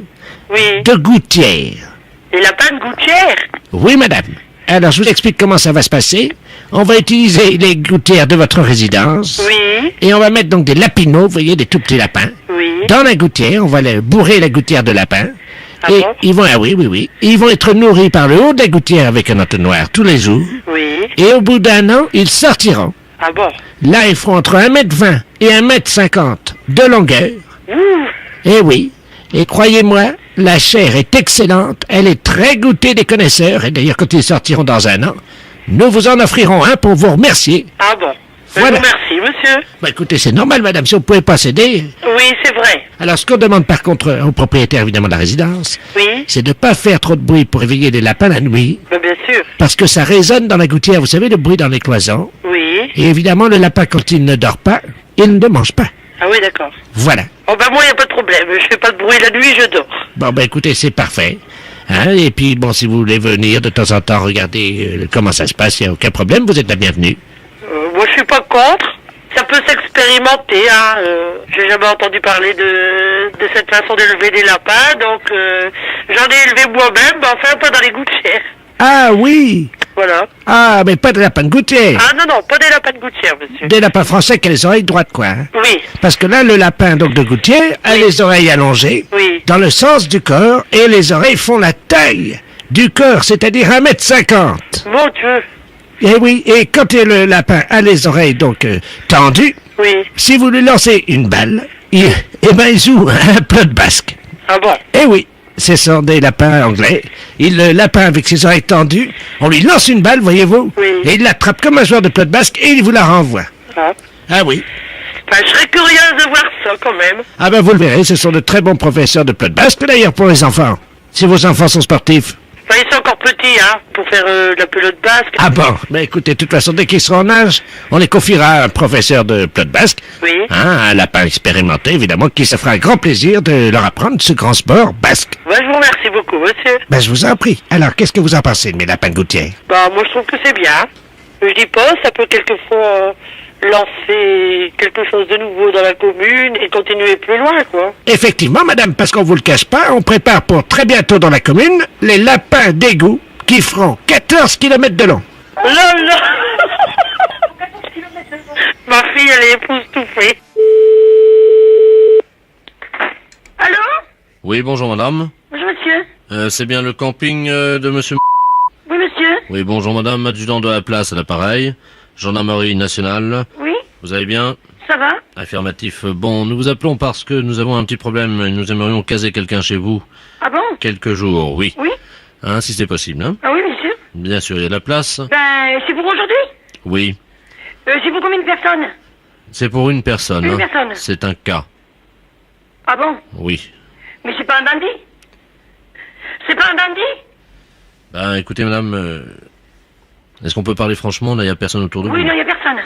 Oui. de gouttière. Les lapins de gouttière? Oui, madame. Alors, je vous explique comment ça va se passer. On va utiliser les gouttières de votre résidence. Oui. Et on va mettre donc des lapinaux, vous voyez, des tout petits lapins. Oui. Dans la gouttière, on va bourrer la gouttière de lapin. Ah et bon? ils vont, oui. Ils vont être nourris par le haut de la gouttière avec un entonnoir tous les jours. Oui. Et au bout d'un an, ils sortiront. Ah bon? Là, ils feront entre 1,20 m et 1,50 m de longueur. Eh oui. Et croyez-moi, la chair est excellente. Elle est très goûtée des connaisseurs. Et d'ailleurs, quand ils sortiront dans un an, nous vous en offrirons un pour vous remercier. Ah bon? Voilà. Merci, monsieur. Bah écoutez, c'est normal, madame, si vous ne pouvez pas céder. Oui, c'est vrai. Alors, ce qu'on demande par contre au propriétaire, évidemment, de la résidence, Oui. c'est de ne pas faire trop de bruit pour réveiller les lapins la nuit. Ben, bien sûr. Parce que ça résonne dans la gouttière, vous savez, le bruit dans les cloisons. Oui. Et évidemment, le lapin, quand il ne dort pas, il ne mange pas. Ah oui, d'accord. Voilà. Oh ben moi, il n'y a pas de problème. Je fais pas de bruit la nuit, je dors. Bon, ben écoutez, c'est parfait. Hein? Et puis, bon, si vous voulez venir de temps en temps regarder comment ça se passe, il n'y a aucun problème, vous êtes la bienvenue. Moi, je suis pas contre. Ça peut s'expérimenter, hein. J'ai jamais entendu parler de cette façon d'élever des lapins, donc j'en ai élevé moi-même, mais enfin pas dans les gouttières. Ah oui! Voilà. Ah, mais pas de lapin de gouttière. Ah non, pas des lapins de gouttière, monsieur. Des lapins français qui ont les oreilles droites, quoi. Hein? Oui. Parce que là, le lapin, donc de gouttière, a les oreilles allongées, dans le sens du corps, et les oreilles font la taille du corps, c'est-à-dire 1,50 m. Mon Dieu. Eh oui, et quand le lapin a les oreilles donc tendues, si vous lui lancez une balle, il joue un plot de basque. Ah bon? Eh oui, ce sont des lapins anglais. Le lapin avec ses oreilles tendues, on lui lance une balle, voyez-vous, et il l'attrape comme un joueur de plot de basque et il vous la renvoie. Ah. Ah oui. Enfin, je serais curieuse de voir ça quand même. Ah ben vous le verrez, ce sont de très bons professeurs de plot de basque d'ailleurs pour les enfants. Si vos enfants sont sportifs. Enfin, ils sont encore petits, hein, pour faire la pelote basque. Ah bon, ben écoutez, de toute façon, dès qu'ils seront en âge, on les confiera à un professeur de plot basque. Oui. Hein, un lapin expérimenté, évidemment, qui se fera un grand plaisir de leur apprendre ce grand sport basque. Ben, je vous remercie beaucoup, monsieur. Ben, je vous en prie. Alors, qu'est-ce que vous en pensez de mes lapins de gouttière? Bah, moi, je trouve que c'est bien. Je dis pas, ça peut quelquefois lancer quelque chose de nouveau dans la commune et continuer plus loin, quoi. Effectivement, madame, parce qu'on vous le cache pas, on prépare pour très bientôt dans la commune les lapins d'égout qui feront 14 km de long. Là, là. Ma fille, elle est époustouflée. Allô? Oui, bonjour madame. Bonjour, monsieur. C'est bien le camping de monsieur... Oui, monsieur. Oui, bonjour madame, adjudant de la place à l'appareil. Gendarmerie nationale. Oui. Vous allez bien? Ça va? Affirmatif. Bon, nous vous appelons parce que nous avons un petit problème. Nous aimerions caser quelqu'un chez vous. Ah bon? Quelques jours, oui. Oui. Hein, si c'est possible, hein? Ah oui, monsieur. Bien sûr, il y a de la place. Ben, c'est pour aujourd'hui? Oui. C'est pour combien de personnes? C'est pour une personne. Une hein. personne. C'est un cas. Ah bon? Oui. Mais c'est pas un dandy? C'est pas un dandy? Ben, écoutez, madame, est-ce qu'on peut parler franchement? Là, il n'y a personne autour de vous. Oui, non, il y a personne.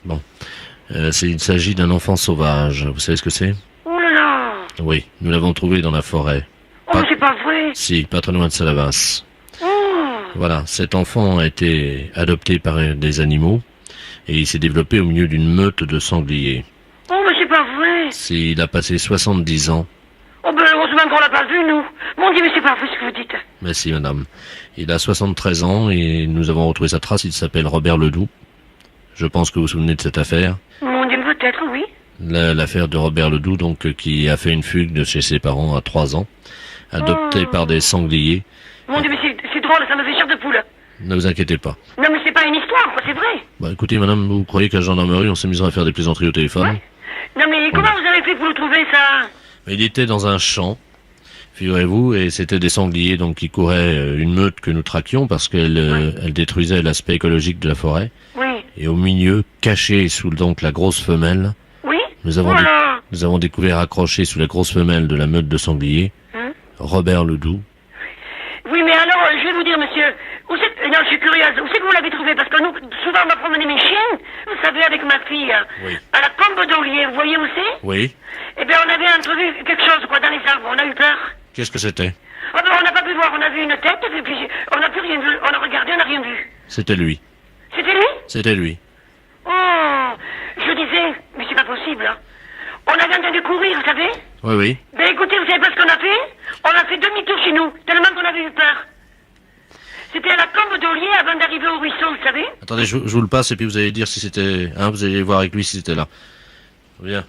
Bon. Il s'agit d'un enfant sauvage. Vous savez ce que c'est? Oh là là! Oui, nous l'avons trouvé dans la forêt. Oh, mais c'est pas vrai! Si, pas très loin de Salavas. Oh! Voilà, cet enfant a été adopté par des animaux et il s'est développé au milieu d'une meute de sangliers. Oh, mais c'est pas vrai. Il a passé 70 ans. Oh, ben heureusement qu'on l'a pas vu, nous. Mon Dieu, mais c'est pas vrai ce que vous dites. Merci madame. Il a 73 ans et nous avons retrouvé sa trace, il s'appelle Robert Ledoux. Je pense que vous vous souvenez de cette affaire. Mon Dieu, peut-être, oui. L'affaire de Robert Ledoux, donc, qui a fait une fugue de chez ses parents à 3 ans, adopté par des sangliers. Mon Dieu, mais c'est drôle, ça me fait chair de poule. Ne vous inquiétez pas. Non, mais c'est pas une histoire, quoi, c'est vrai. Bah écoutez madame, vous croyez qu'à la gendarmerie on s'amusera à faire des plaisanteries au téléphone? Non, mais comment vous avez fait pour le trouver, ça? Il était dans un champ, figurez-vous, et c'était des sangliers donc qui couraient une meute que nous traquions parce qu'elle elle détruisait l'aspect écologique de la forêt. Oui. Et au milieu, caché sous donc la grosse femelle, Oui. nous avons découvert accroché sous la grosse femelle de la meute de sangliers, Robert Ledoux. Oui, mais alors, je vais vous dire, monsieur, non, je suis curieuse, où c'est que vous l'avez trouvé? Parce que nous, souvent, on va promener mes chiens, vous savez, avec ma fille, à la Combe d'Olier, vous voyez où c'est? Oui. Eh bien, on avait entrevu quelque chose, quoi, dans les arbres, on a eu peur. Qu'est-ce que c'était? Oh, ben, on n'a pas pu voir, on a vu une tête, et puis on n'a plus rien vu, on a regardé, on n'a rien vu. C'était lui. C'était lui? C'était lui. Oh, je disais, mais c'est pas possible, hein. On avait entendu courir, vous savez? Oui, oui. Ben écoutez, vous savez pas ce qu'on a fait? On a fait demi-tour chez nous, tellement qu'on avait eu peur. C'était à la Combe d'Olier avant d'arriver au ruisseau, vous savez? Attendez, je vous le passe et puis vous allez dire si c'était... Hein, vous allez voir avec lui si c'était là. Bien.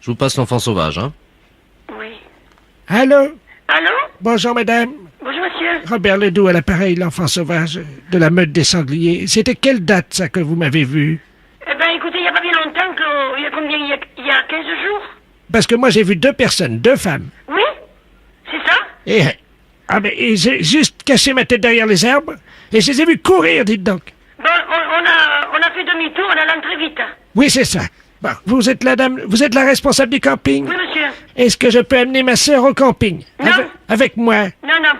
Je vous passe l'enfant sauvage, hein. Oui. Allô? Allô? Bonjour, madame. Bonjour, monsieur. Robert Ledoux à l'appareil, l'enfant sauvage de la meute des sangliers. C'était quelle date, ça, que vous m'avez vu? Eh ben écoutez, il n'y a pas bien longtemps que... Il y a combien? Il y a 15 jours? Parce que moi, j'ai vu 2 personnes, 2 femmes. Oui? C'est ça? Et j'ai juste caché ma tête derrière les arbres, et je les ai vus courir, dites donc. Bon, on a fait demi-tour, on allait très vite. Oui, c'est ça. Bon, vous êtes la dame, vous êtes la responsable du camping? Oui, monsieur. Est-ce que je peux amener ma sœur au camping? Non. Avec moi? Non, non.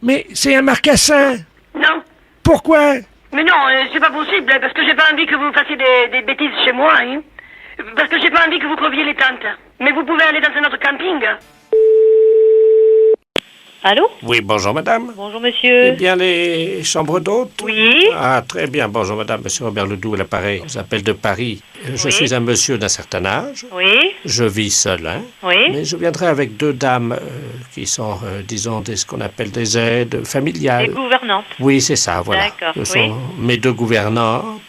Mais c'est un marcassin. Non. Pourquoi? Mais non, c'est pas possible, parce que j'ai pas envie que vous fassiez des bêtises chez moi, hein. Parce que j'ai pas envie que vous creviez les tentes. Mais vous pouvez aller dans un autre camping. Allô? Oui, bonjour madame. Bonjour monsieur. Eh bien, les chambres d'hôtes? Oui. Ah, très bien. Bonjour madame, monsieur Robert Ledoux à l'appareil. Je vous appelle de Paris. Je suis un monsieur d'un certain âge. Oui. Je vis seul, hein. Oui. Mais je viendrai avec 2 dames qui sont, disons, ce qu'on appelle des aides familiales. Des gouvernantes. Oui, c'est ça, voilà. D'accord, Ce sont mes 2 gouvernantes.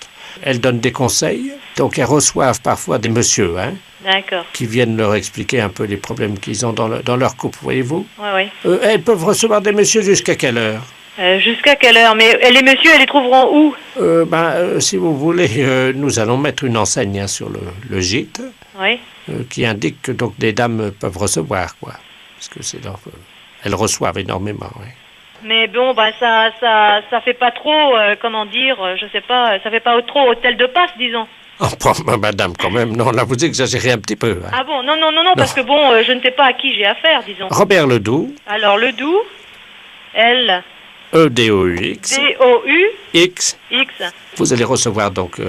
Elles donnent des conseils. Donc, elles reçoivent parfois des messieurs, hein, D'accord. qui viennent leur expliquer un peu les problèmes qu'ils ont dans leur couple, voyez-vous. Oui, oui. Elles peuvent recevoir des messieurs jusqu'à quelle heure? Jusqu'à quelle heure? Mais les messieurs, elles les trouveront où? Si vous voulez, nous allons mettre une enseigne hein, sur le gîte Oui. qui indique que donc des dames peuvent recevoir, quoi. Parce que c'est leur... elles reçoivent énormément, oui. Mais bon, bah ça fait pas trop, comment dire, je sais pas, ça fait pas trop hôtel de passe, disons. Oh, bon, madame, quand même, non, là, vous exagérez un petit peu. Hein. Ah bon, non, parce que bon, je ne sais pas à qui j'ai affaire, disons. Robert Ledoux. Alors, Ledoux, L... E-D-O-U-X. D-O-U-X. X. Vous allez recevoir donc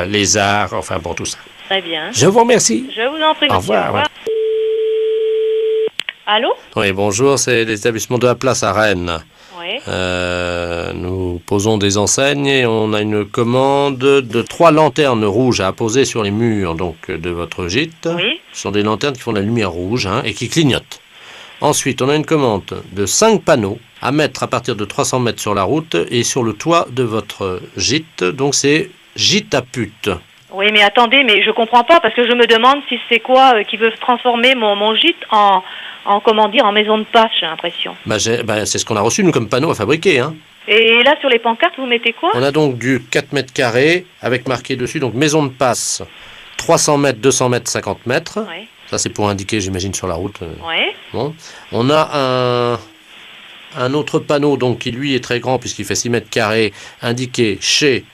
les arts, enfin bon, tout ça. Très bien. Je vous remercie. Je vous en prie, monsieur. Au revoir. Allô? Oui, bonjour, c'est l'établissement de la Place à Rennes. Oui. Nous posons des enseignes et on a une commande de 3 lanternes rouges à apposer sur les murs donc, de votre gîte. Oui. Ce sont des lanternes qui font de la lumière rouge hein, et qui clignotent. Ensuite, on a une commande de 5 panneaux à mettre à partir de 300 mètres sur la route et sur le toit de votre gîte. Donc c'est gîte à pute. Oui, mais attendez, mais je comprends pas parce que je me demande si c'est quoi qui veut transformer mon gîte en comment dire, en maison de passe, j'ai l'impression. C'est ce qu'on a reçu, nous, comme panneau à fabriquer. Hein. Et là, sur les pancartes, vous mettez quoi? On a donc du 4 mètres carrés avec marqué dessus, donc maison de passe, 300 mètres, 200 mètres, 50 mètres. Oui. Ça, c'est pour indiquer, j'imagine, sur la route. Oui. Bon. On a un autre panneau, donc, qui, lui, est très grand, puisqu'il fait 6 mètres carrés, indiqué chez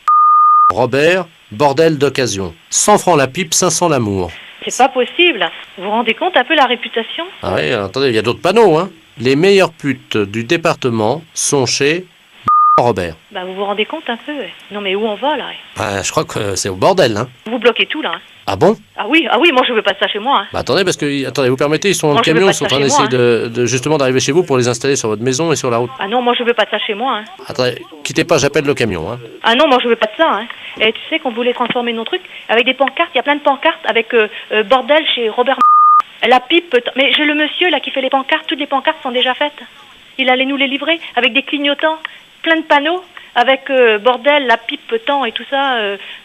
Robert, bordel d'occasion. 100 francs la pipe, 500 l'amour. C'est pas possible. Vous vous rendez compte un peu la réputation? Ah oui, attendez, il y a d'autres panneaux, hein. Les meilleures putes du département sont chez Robert. Bah, vous vous rendez compte un peu? Non, mais où on va, là? Je crois que c'est au bordel, hein. Vous bloquez tout, là. Ah bon? Ah oui, moi je veux pas de ça chez moi. Hein. Bah attendez, parce que, attendez, vous permettez, ils sont dans Moi, le je veux camion, pas ils sont en ça train chez d'essayer moi, justement d'arriver chez vous pour les installer sur votre maison et sur la route. Ah non, moi je veux pas de ça chez moi. Hein. Attendez, quittez pas, j'appelle le camion. Hein. Ah non, moi je veux pas de ça. Hein. Et tu sais qu'on voulait transformer nos trucs avec des pancartes. Il y a plein de pancartes avec bordel chez Robert. La pipe. Mais j'ai le monsieur là qui fait les pancartes. Toutes les pancartes sont déjà faites. Il allait nous les livrer avec des clignotants, plein de panneaux avec bordel, la pipe, temps et tout ça,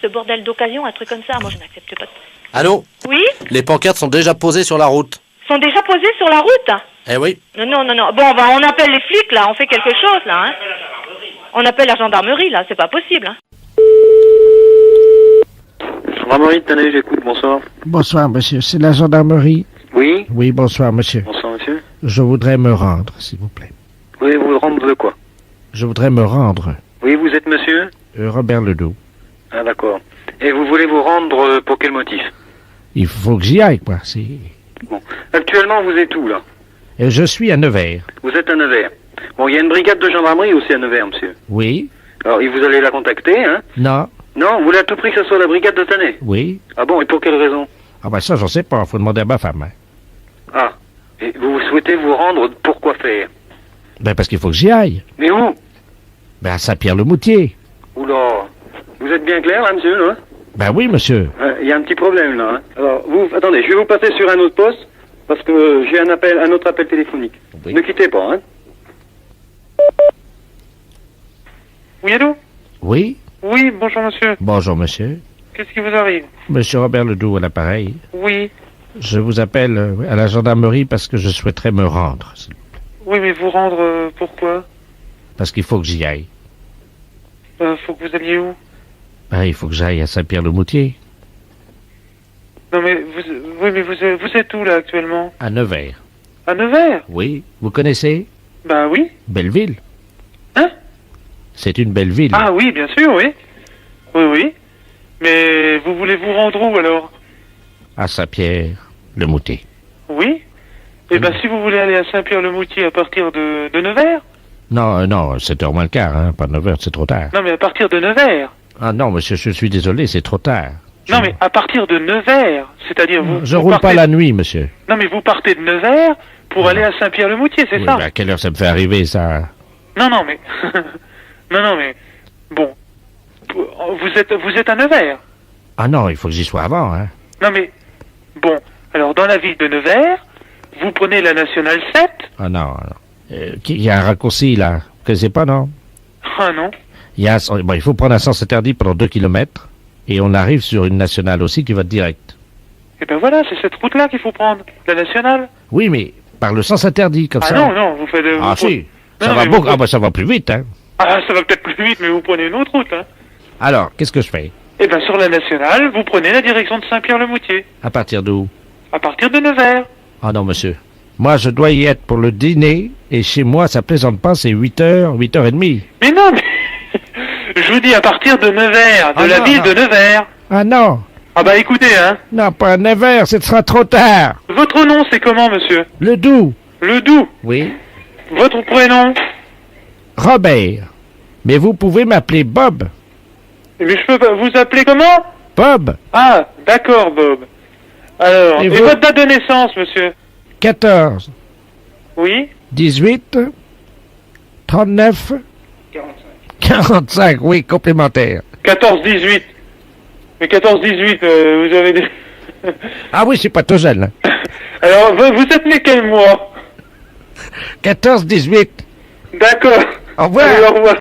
le bordel d'occasion, un truc comme ça. Moi je n'accepte pas. Allô? Oui? Les pancartes sont déjà posées sur la route. Sont déjà posées sur la route? Eh oui. Non. Bon, bah, on appelle les flics là. On fait quelque chose là. Hein. On appelle la gendarmerie là. C'est pas possible. Hein. Gendarmerie de Tannay, j'écoute, bonsoir. Bonsoir, monsieur. C'est la gendarmerie. Oui? Oui, bonsoir, monsieur. Bonsoir, monsieur. Je voudrais me rendre, s'il vous plaît. Oui, vous rendre de quoi? Je voudrais me rendre. Oui, vous êtes monsieur? Robert Ledoux. Ah, d'accord. Et vous voulez vous rendre pour quel motif? Il faut que j'y aille, quoi. C'est... Bon. Actuellement, vous êtes où, là? Je suis à Nevers. Vous êtes à Nevers. Bon, il y a une brigade de gendarmerie aussi à Nevers, monsieur. Oui. Alors, et vous allez la contacter, hein? Non. Non, vous voulez à tout prix que ce soit la brigade de Tannay? Oui. Ah bon, et pour quelle raison? Ah ben ça, j'en sais pas. Faut demander à ma femme. Hein. Ah. Et vous souhaitez vous rendre pour quoi faire? Ben parce qu'il faut que j'y aille. Mais où? Ben à Saint-Pierre-le-Moutier. Oula. Vous êtes bien clair, là, monsieur, là? Ben oui, monsieur. Il y a un petit problème, là. Hein. Alors, vous, attendez, je vais vous passer sur un autre poste, parce que j'ai un autre appel téléphonique. Oui. Ne quittez pas, hein. Oui, allô? Oui. Oui, bonjour, monsieur. Bonjour, monsieur. Qu'est-ce qui vous arrive? Monsieur Robert Ledoux à l'appareil. Oui. Je vous appelle à la gendarmerie parce que je souhaiterais me rendre. Oui, mais vous rendre pourquoi? Parce qu'il faut que j'y aille. Faut que vous alliez où? Ben, il faut que j'aille à Saint-Pierre-le-Moutier. Non, mais vous êtes où, là, actuellement? À Nevers. À Nevers? Oui. Vous connaissez? Ben oui. Belle ville. Hein? C'est une belle ville. Ah oui, bien sûr, oui. Oui. Mais vous voulez vous rendre où, alors? À Saint-Pierre-le-Moutier. Oui. Eh ben, si vous voulez aller à Saint-Pierre-le-Moutier à partir de Nevers? Non, 7h moins le quart, hein. Pas 9h, c'est trop tard. Non, mais à partir de Nevers. Ah non, monsieur, je suis désolé, c'est trop tard. Non, mais à partir de Nevers. C'est-à-dire, Je vous roule partez... pas la nuit, monsieur. Non, mais vous partez de Nevers pour aller à Saint-Pierre-le-Moutier, c'est Oui, ça? ben à quelle heure ça me fait arriver, ça? Non, mais... non, mais... Bon. Vous êtes à Nevers? Ah non, il faut que j'y sois avant, hein. Non, mais... Bon. Alors, dans la ville de Nevers, vous prenez la nationale 7. Ah non. Il y a un raccourci, là. Vous connaissez pas, non? Ah non. Il faut prendre un sens interdit pendant 2 kilomètres. Et on arrive sur une nationale aussi qui va direct. Et ben voilà, c'est cette route-là qu'il faut prendre. La nationale. Oui, mais par le sens interdit, comme ça. Ah non, vous faites... Ah si, Non, ça va mais beaucoup... Ah bah ça va plus vite, hein. Ah, ça va peut-être plus vite, mais vous prenez une autre route, hein. Alors, qu'est-ce que je fais? Eh ben sur la nationale, vous prenez la direction de Saint-Pierre-le-Moutier. À partir d'où? À partir de Nevers. Ah non, monsieur. Moi, je dois y être pour le dîner, et chez moi, ça plaisante pas, c'est 8h, 8h30. Mais non, mais... Je vous dis à partir de Nevers, de la ville de Nevers. Ah non. Ah bah écoutez, hein. Non, pas Nevers, ce sera trop tard. Votre nom, c'est comment, monsieur? Ledoux. Ledoux. Oui. Votre prénom? Robert. Mais vous pouvez m'appeler Bob. Mais je peux pas... Vous appeler comment? Bob. Ah, d'accord, Bob. Alors, et vous votre date de naissance, monsieur? 14. Oui. 18. 39. 45, oui, complémentaire. 14-18. Mais 14-18, vous avez des... Ah oui, c'est pas tout jeune. Hein. Alors, vous êtes né quel mois? 14-18. D'accord. Au revoir. Allez, au revoir.